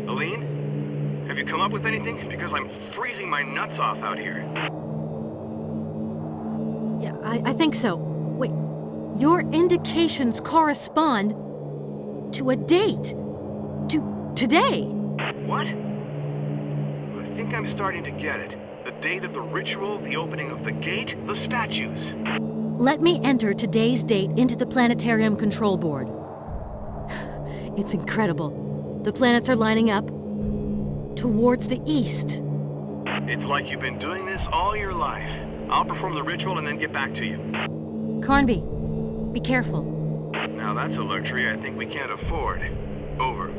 Aline? Have you come up with anything? Because I'm freezing my nuts off out here. Yeah, I think so. Wait, Your indications correspond to a date. To today. What? I think I'm starting to get it. The date of the ritual, the opening of the gate, the statues. Let me enter today's date into the Planetarium control board. It's incredible. The planets are lining up towards the east. It's like you've been doing this all your life. I'll perform the ritual and then get back to you. Carnby, be careful. Now that's a luxury I think we can't afford. Over.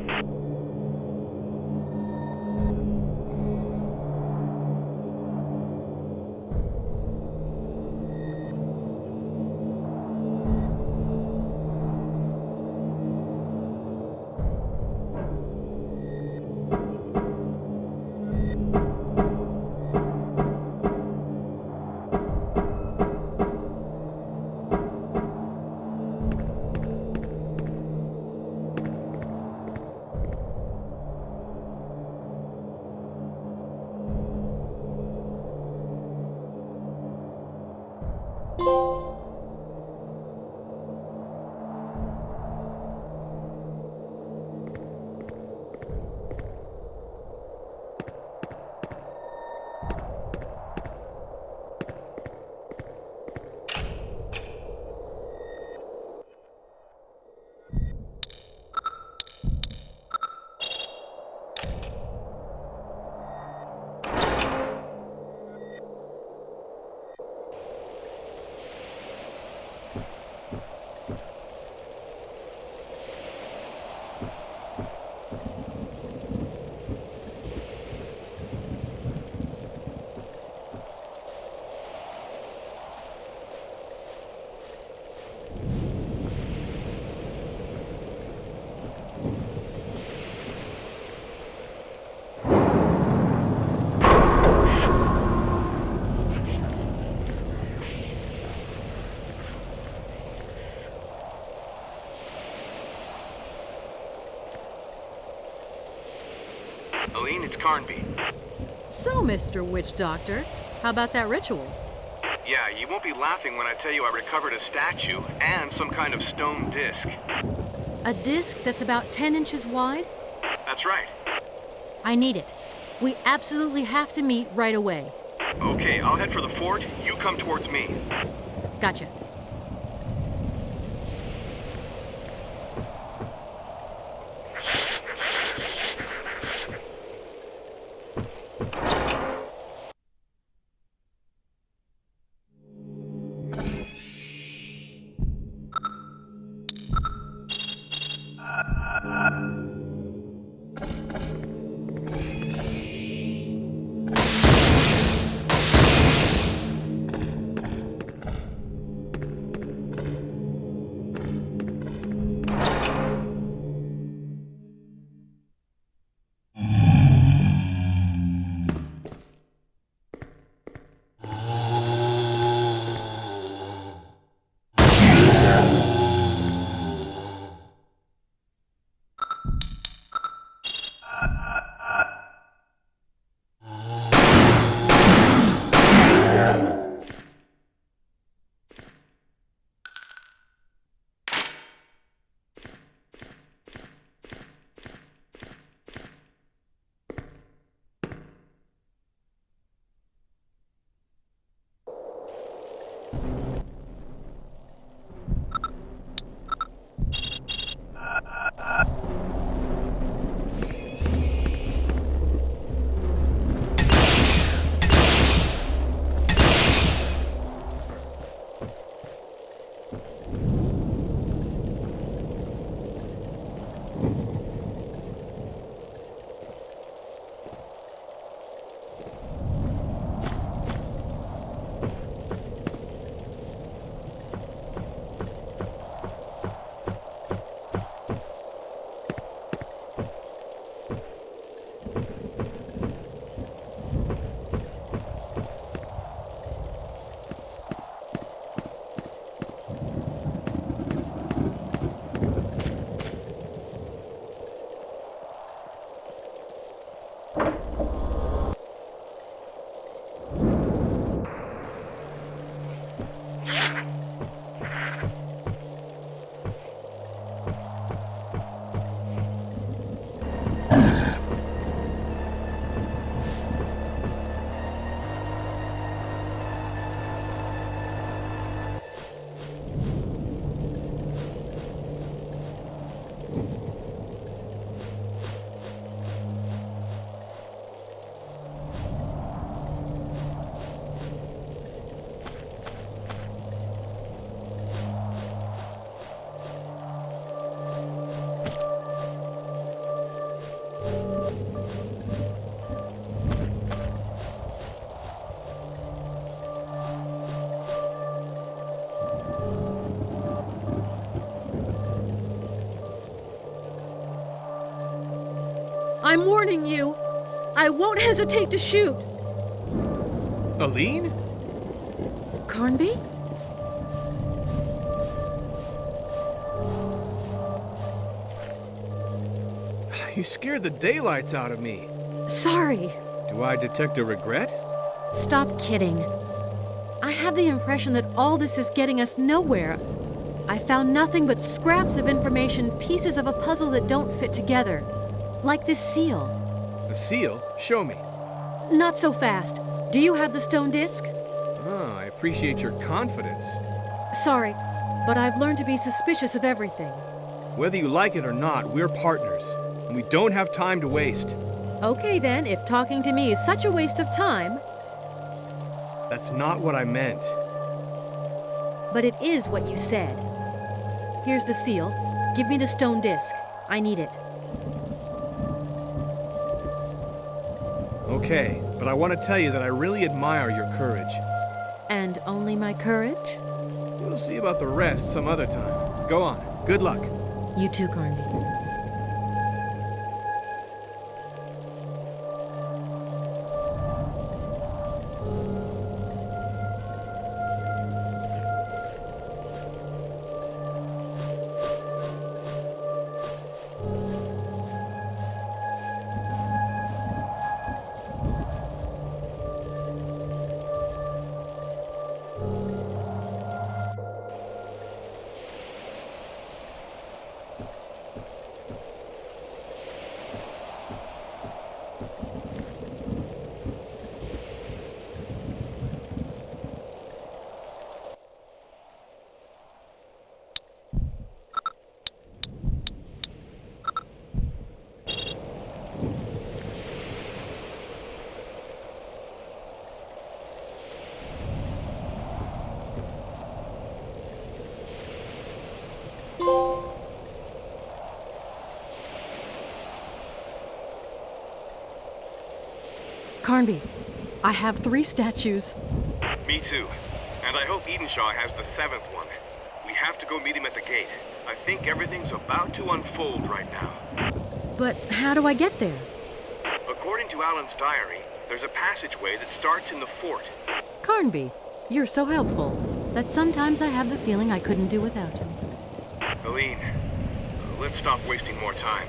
Aline, it's Carnby. So, Mr. Witch Doctor, how about that ritual? Yeah, you won't be laughing when I tell you I recovered a statue and some kind of stone disc. A disc that's about 10 inches wide? That's right. I need it. We absolutely have to meet right away. Okay, I'll head for the fort. You come towards me. Gotcha. I'm warning you. I won't hesitate to shoot. Aline? Carnby? You scared the daylights out of me. Sorry. Do I detect a regret? Stop kidding. I have the impression that all this is getting us nowhere. I found nothing but scraps of information, pieces of a puzzle that don't fit together. Like this seal. A seal? Show me. Not so fast. Do you have the stone disc? Oh, I appreciate your confidence. Sorry, but I've learned to be suspicious of everything. Whether you like it or not, we're partners, and we don't have time to waste. Okay then, if talking to me is such a waste of time... That's not what I meant. But it is what you said. Here's the seal. Give me the stone disc. I need it. Okay, but I want to tell you that I really admire your courage. And only my courage? We'll see about the rest some other time. Go on. Good luck. You too, Carnby. Carnby, I have 3 statues. Me too. And I hope Edenshaw has the 7th one. We have to go meet him at the gate. I think everything's about to unfold right now. But how do I get there? According to Alan's diary, there's a passageway that starts in the fort. Carnby, you're so helpful that sometimes I have the feeling I couldn't do without you. Aline, let's stop wasting more time.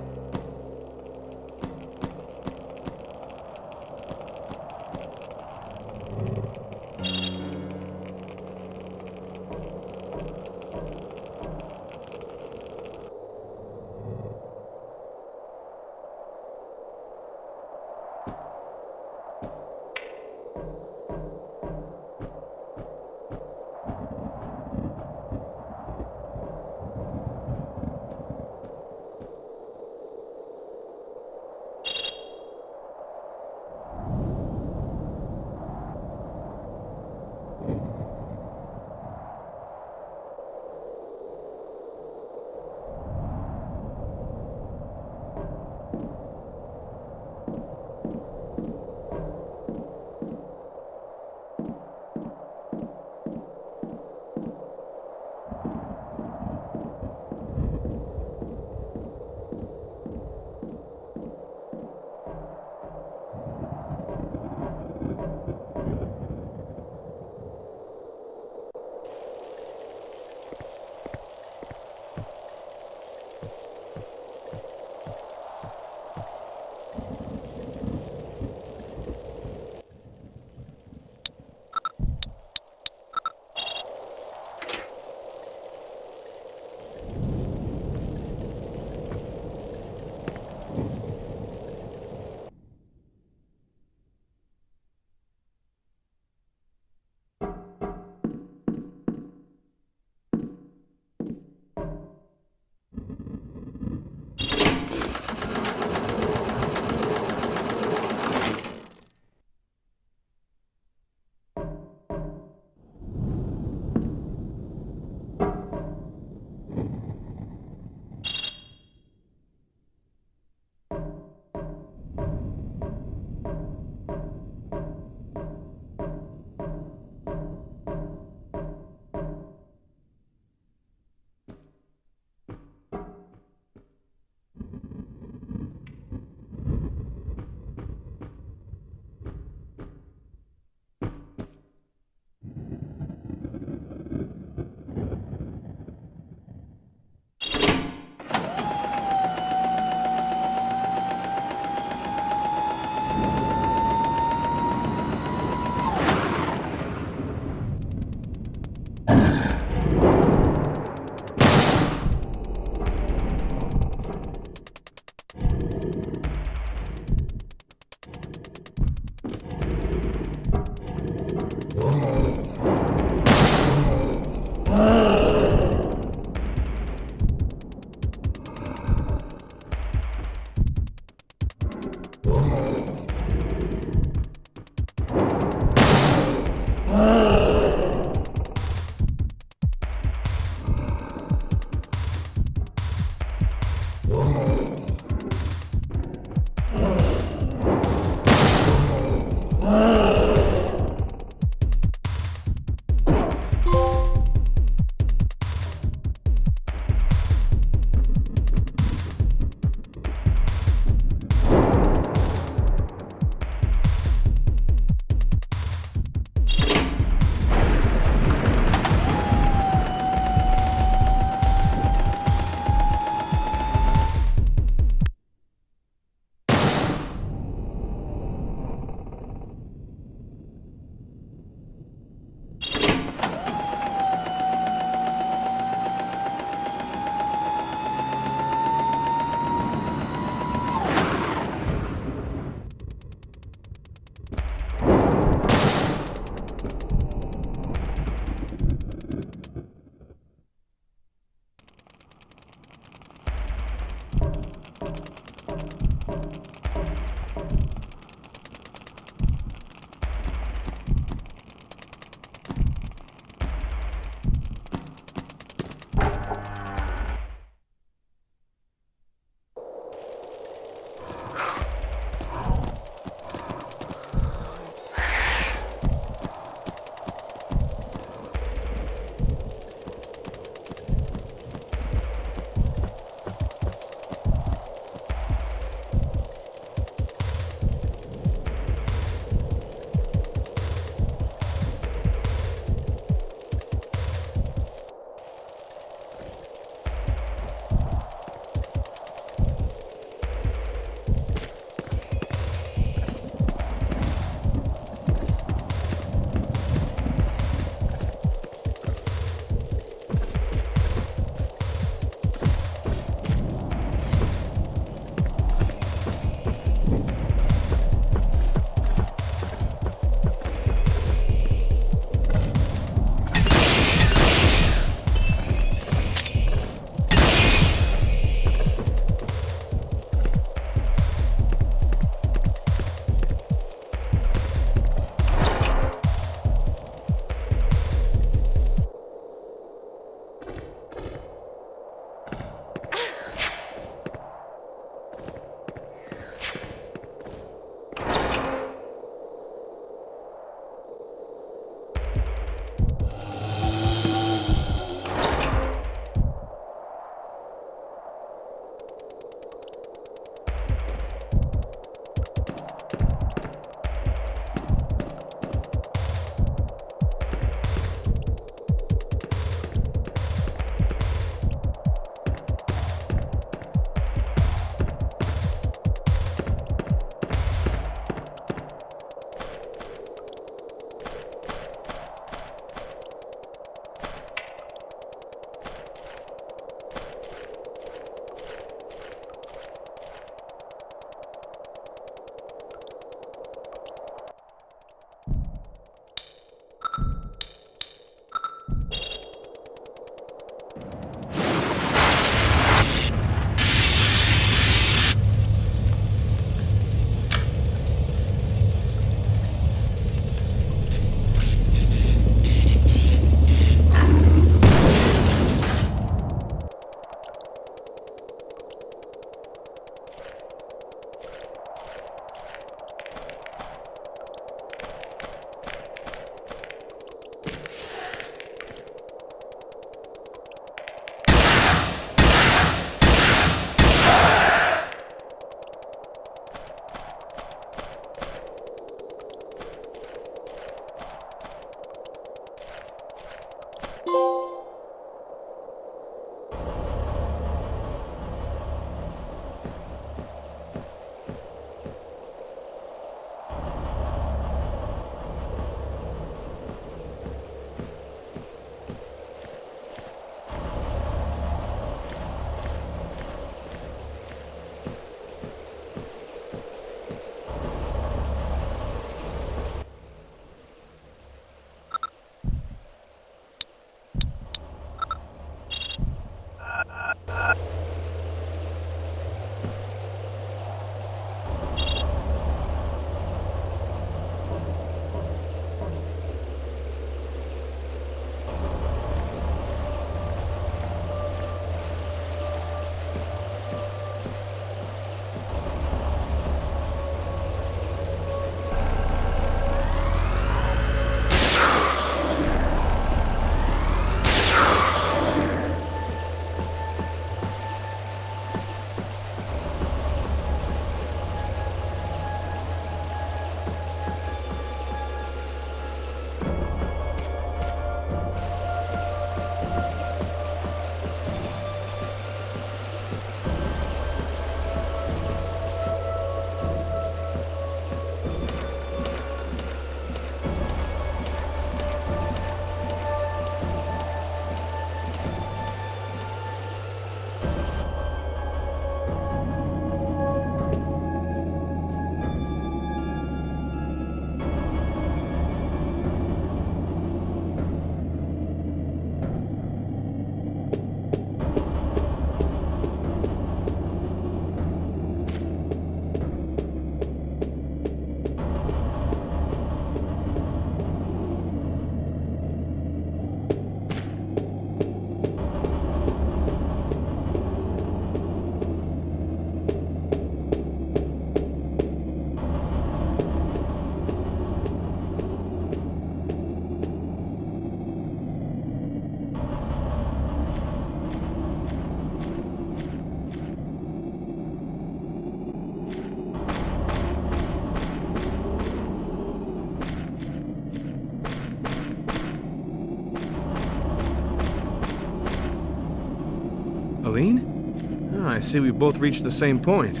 Aline? Oh, I see we've both reached the same point.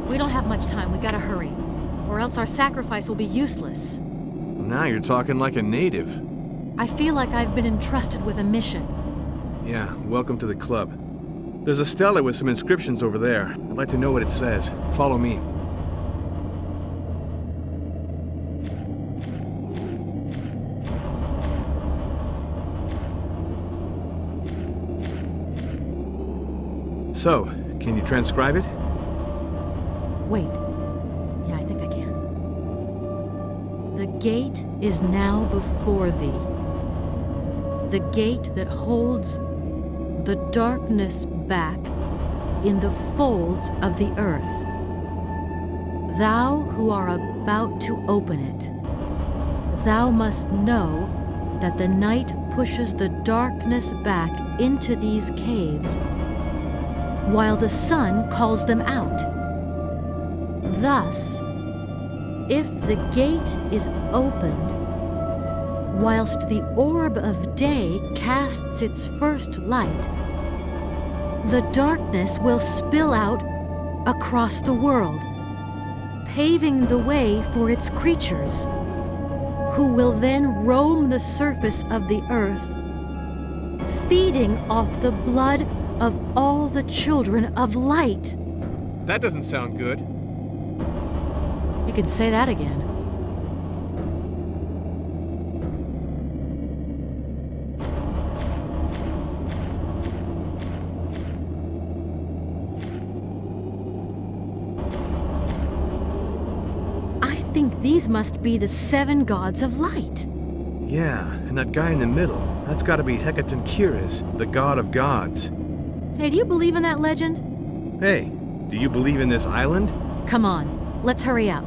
We don't have much time. We gotta hurry. Or else our sacrifice will be useless. Now you're talking like a native. I feel like I've been entrusted with a mission. Yeah, welcome to the club. There's a stela with some inscriptions over there. I'd like to know what it says. Follow me. So, can you transcribe it? Wait. Yeah, I think I can. The gate is now before thee. The gate that holds the darkness back in the folds of the earth. Thou who are about to open it, thou must know that the night pushes the darkness back into these caves, while the sun calls them out. Thus, if the gate is opened, whilst the orb of day casts its first light, the darkness will spill out across the world, paving the way for its creatures, who will then roam the surface of the earth, feeding off the blood of all the children of light. That doesn't sound good. You can say that again. I think these must be the 7 gods of light. Yeah, and that guy in the middle, that's gotta be Hecatonchires, the god of gods. Hey, do you believe in that legend? Hey, do you believe in this island? Come on, let's hurry up.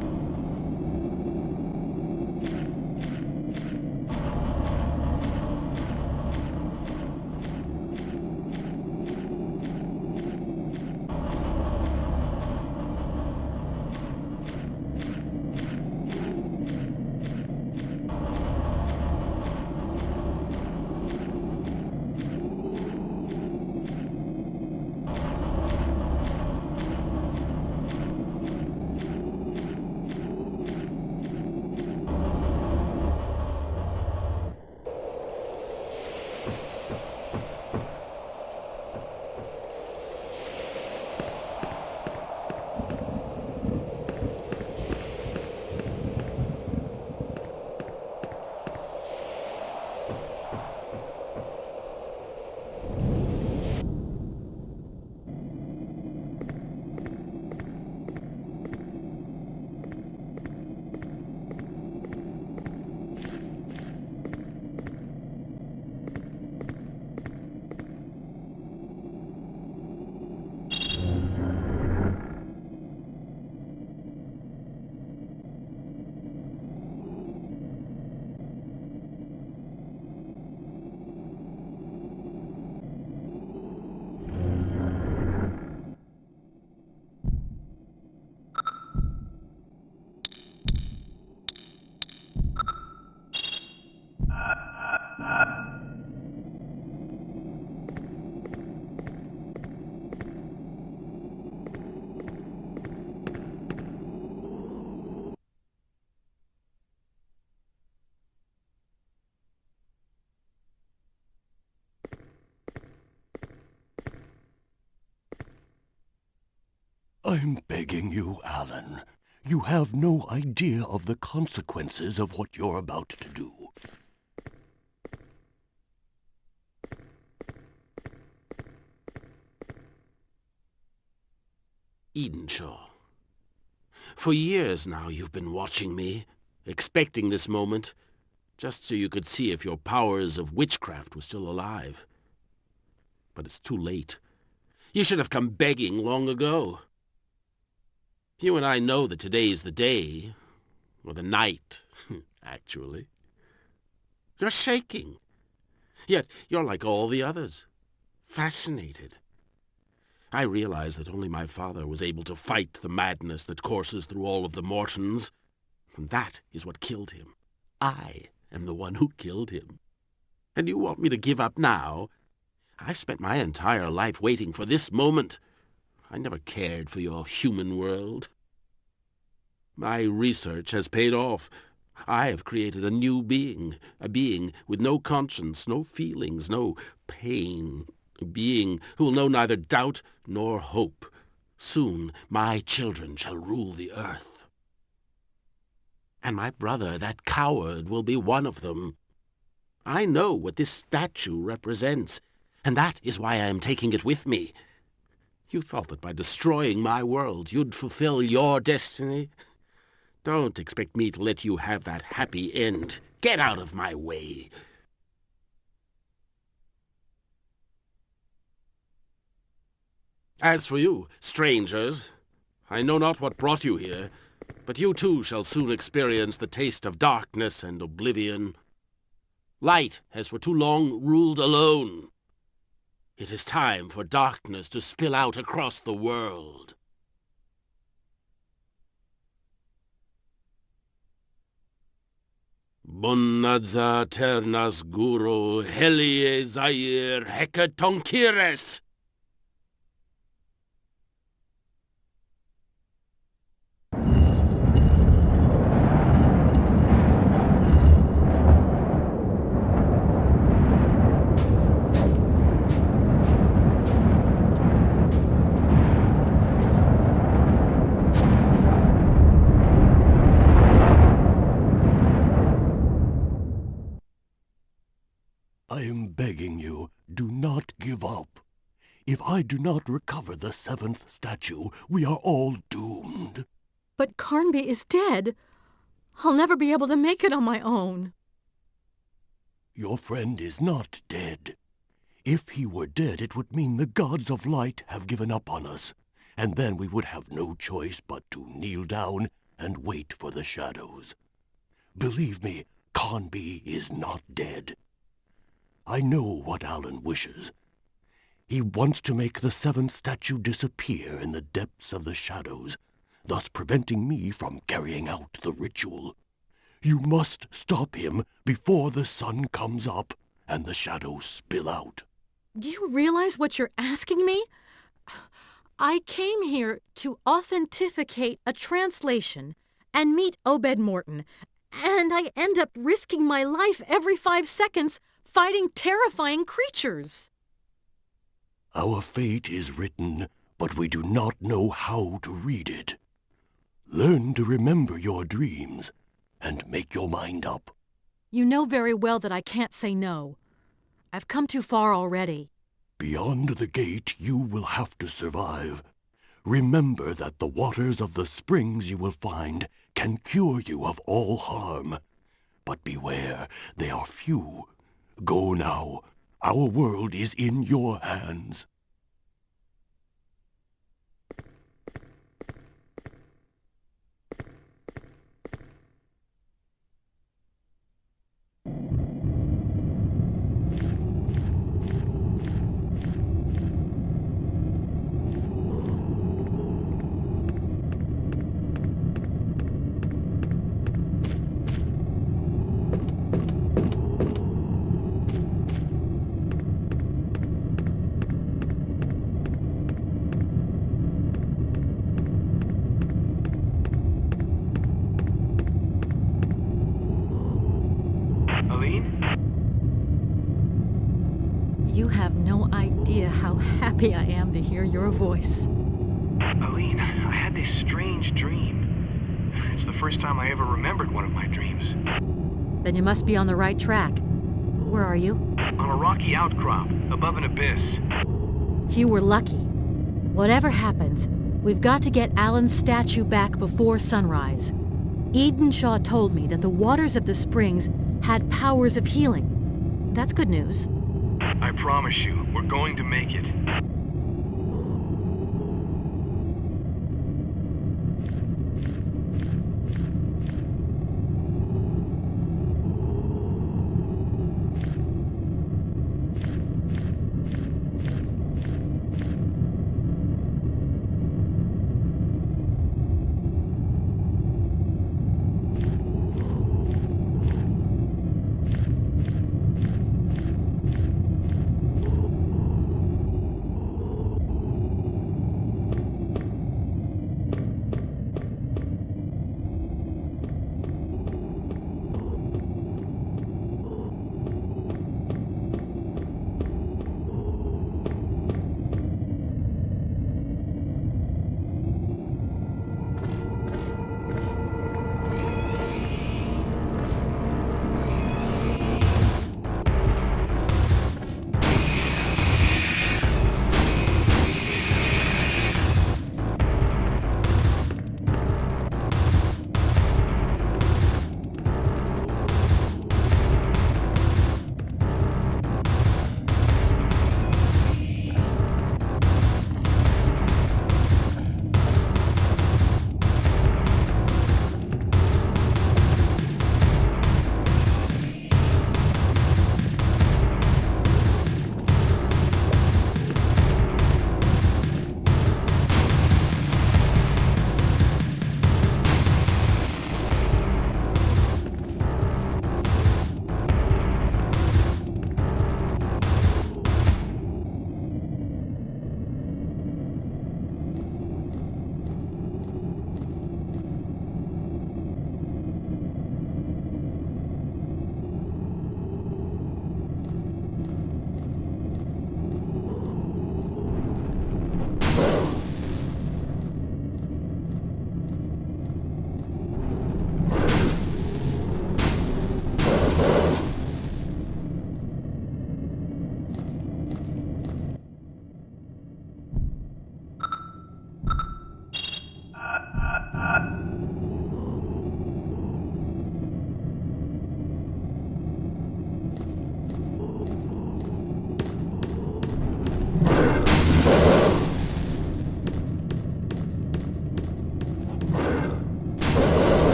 I'm begging you, Alan. You have no idea of the consequences of what you're about to do. Edenshaw. For years now you've been watching me, expecting this moment, just so you could see if your powers of witchcraft were still alive. But it's too late. You should have come begging long ago. You and I know that today's the day, or the night, actually. You're shaking. Yet you're like all the others, fascinated. I realize that only my father was able to fight the madness that courses through all of the Mortons, and that is what killed him. I am the one who killed him. And you want me to give up now? I've spent my entire life waiting for this moment. I never cared for your human world. My research has paid off. I have created a new being, a being with no conscience, no feelings, no pain, a being who will know neither doubt nor hope. Soon my children shall rule the earth. And my brother, that coward, will be one of them. I know what this statue represents, and that is why I am taking it with me. You thought that by destroying my world you'd fulfill your destiny? Don't expect me to let you have that happy end. Get out of my way. As for you, strangers, I know not what brought you here, but you too shall soon experience the taste of darkness and oblivion. Light has for too long ruled alone. It is time for darkness to spill out across the world. Bonadza ternas guru helie zair Hecatonchires. I am begging you, do not give up. If I do not recover the 7th statue, we are all doomed. But Carnby is dead. I'll never be able to make it on my own. Your friend is not dead. If he were dead, it would mean the gods of light have given up on us, and then we would have no choice but to kneel down and wait for the shadows. Believe me, Carnby is not dead. I know what Alan wishes. He wants to make the 7th statue disappear in the depths of the shadows, thus preventing me from carrying out the ritual. You must stop him before the sun comes up and the shadows spill out. Do you realize what you're asking me? I came here to authenticate a translation and meet Obed Morton, and I end up risking my life every 5 seconds fighting terrifying creatures. Our fate is written, but we do not know how to read it. Learn to remember your dreams and make your mind up. You know very well that I can't say no. I've come too far already. Beyond the gate, you will have to survive. Remember that the waters of the springs you will find can cure you of all harm. But beware, they are few. Go now. Our world is in your hands. You have no idea how happy I am to hear your voice. Aline, I had this strange dream. It's the first time I ever remembered one of my dreams. Then you must be on the right track. Where are you? On a rocky outcrop, above an abyss. You were lucky. Whatever happens, we've got to get Alan's statue back before sunrise. Edenshaw told me that the waters of the springs had powers of healing. That's good news. I promise you, we're going to make it.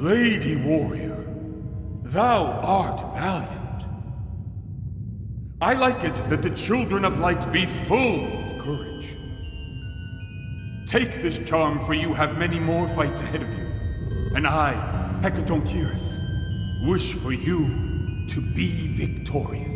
Lady warrior, thou art valiant. I like it that the children of light be full of courage. Take this charm, for you have many more fights ahead of you. And I, Hecatonchires, wish for you to be victorious.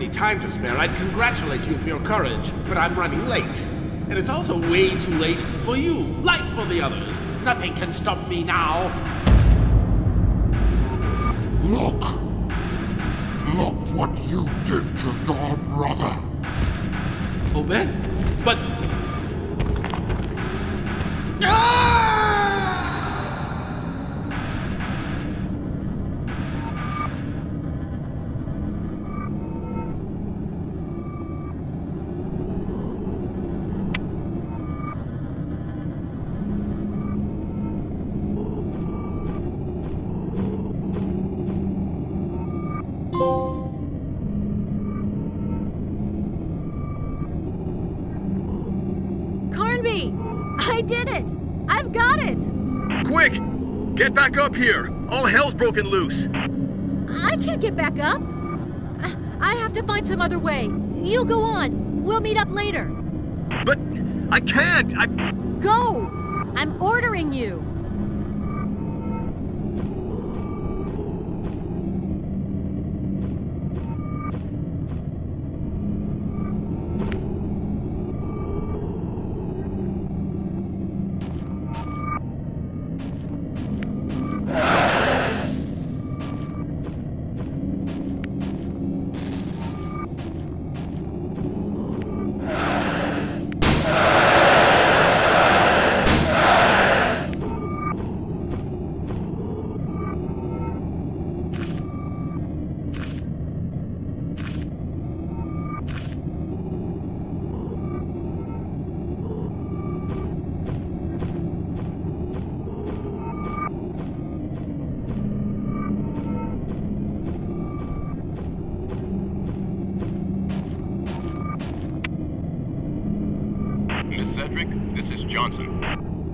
any time to spare, I'd congratulate you for your courage, but I'm running late. And it's also way too late for you, like for the others. Nothing can stop me now. Look what you did to your brother. Obed? But... I did it! I've got it! Quick! Get back up here! All hell's broken loose! I can't get back up. I have to find some other way. You go on. We'll meet up later. But I can't! Go! I'm ordering you.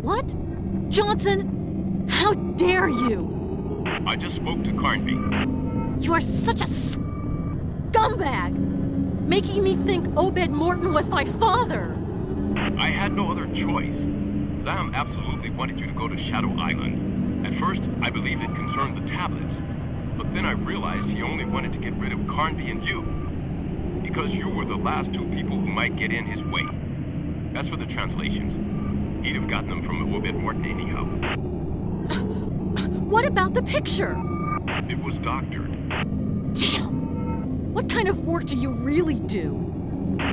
What? Johnson? How dare you? I just spoke to Cont'd. You are such a scumbag! Making me think Obed Morton was my father! I had no other choice. Lamb absolutely wanted you to go to Shadow Island. At first, I believed it concerned the tablets. But then I realized he only wanted to get rid of Cont'd and you. Because you were the last two people who might get in his way. As for the translations, he'd have gotten them from Obed Morton anyhow. What about the picture? It was doctored. Damn! What kind of work do you really do?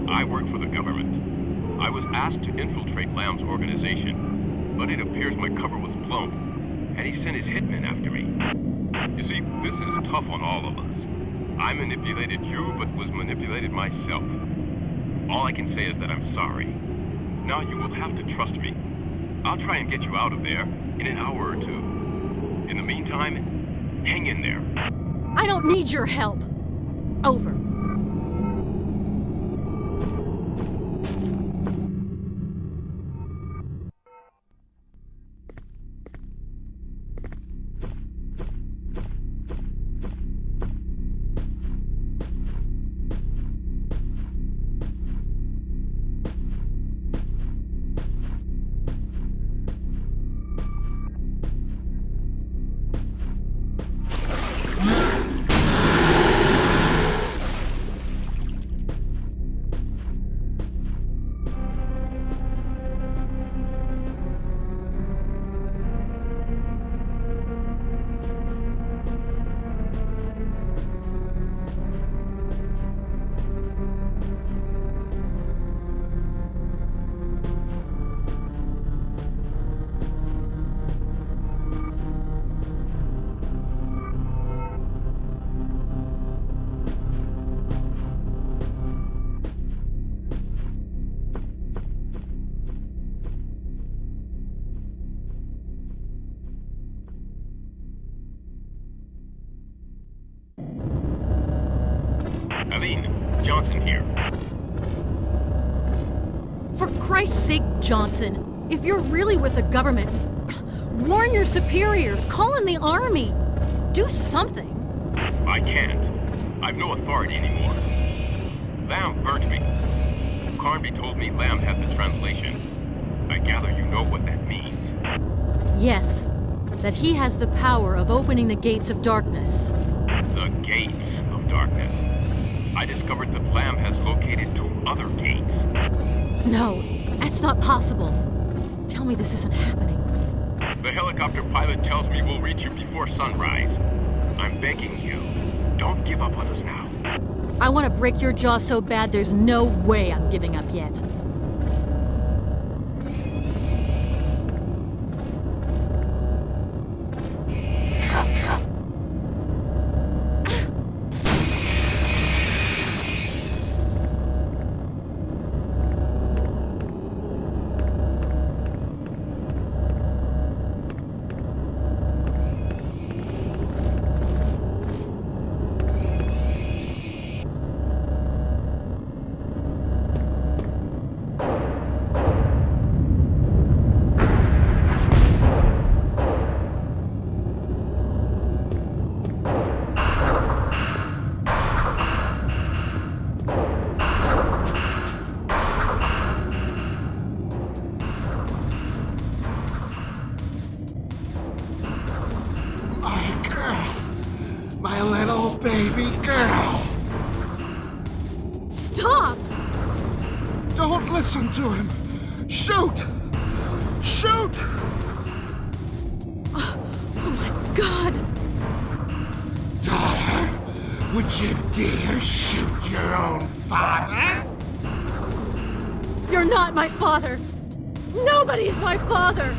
I work for the government. I was asked to infiltrate Lamb's organization, but it appears my cover was blown, and he sent his hitmen after me. You see, this is tough on all of us. I manipulated you, but was manipulated myself. All I can say is that I'm sorry. Now you will have to trust me. I'll try and get you out of there in an hour or two. In the meantime, hang in there. I don't need your help. Over. Aline, Johnson here. For Christ's sake, Johnson, if you're really with the government, warn your superiors, call in the army. Do something. I can't. I've no authority anymore. Lamb burnt me. Cont'd told me Lamb had the translation. I gather you know what that means. Yes, that he has the power of opening the gates of darkness. The gates of darkness. I discovered that Lamb has located 2 other gates. No, that's not possible. Tell me this isn't happening. The helicopter pilot tells me we'll reach you before sunrise. I'm begging you, don't give up on us now. I want to break your jaw so bad there's no way I'm giving up yet. Listen to him! Shoot! Shoot! Oh my God! Daughter, would you dare shoot your own father? You're not my father! Nobody's my father!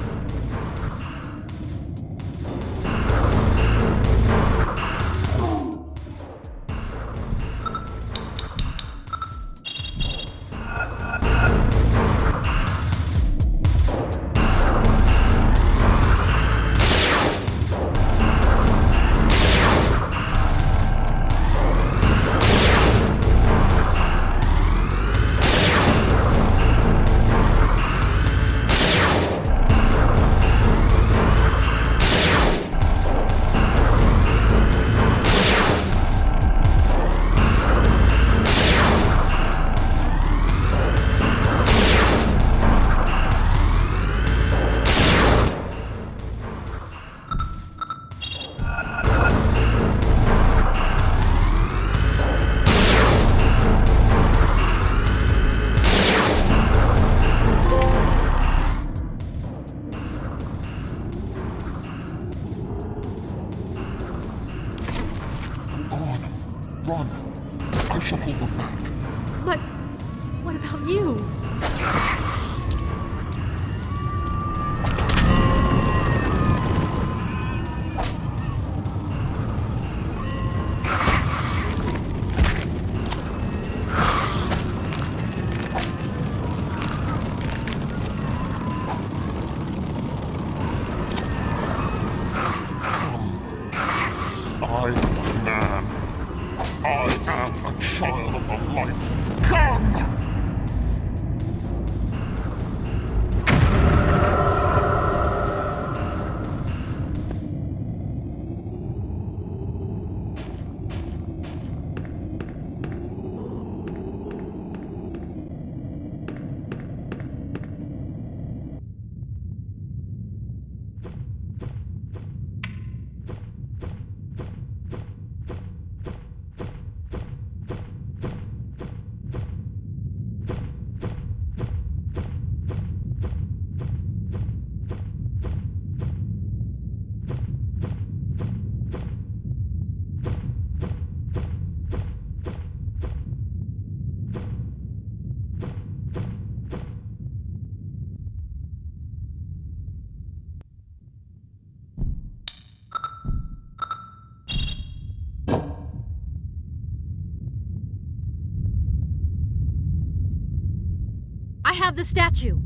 I have the statue.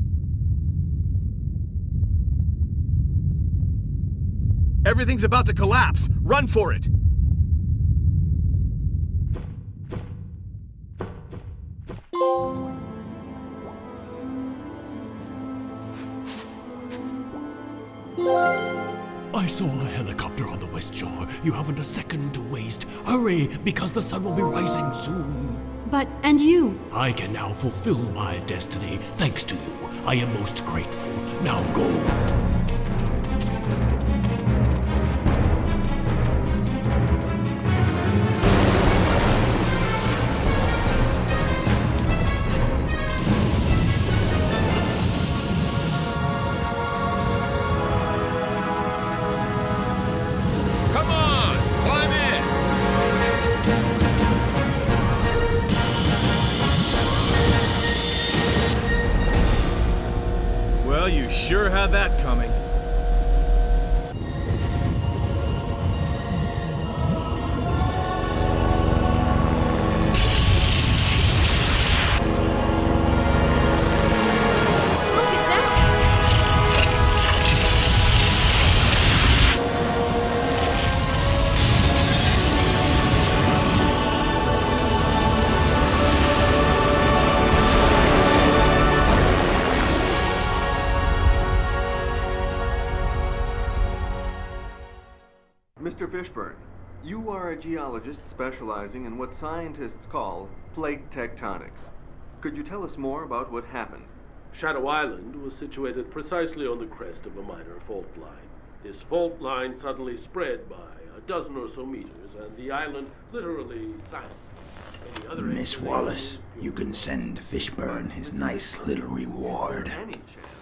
Everything's about to collapse. Run for it. I saw a helicopter on the west shore. You haven't a second to waste. Hurry, because the sun will be rising soon. But, and you? I can now fulfill my destiny, thanks to you. I am most grateful. Now go. have that coming. Mr. Fishburne, you are a geologist specializing in what scientists call plate tectonics. Could you tell us more about what happened? Shadow Island was situated precisely on the crest of a minor fault line. This fault line suddenly spread by a dozen or so meters, and the island literally sank. Miss Wallace, you can send Fishburne his nice little reward. Any chance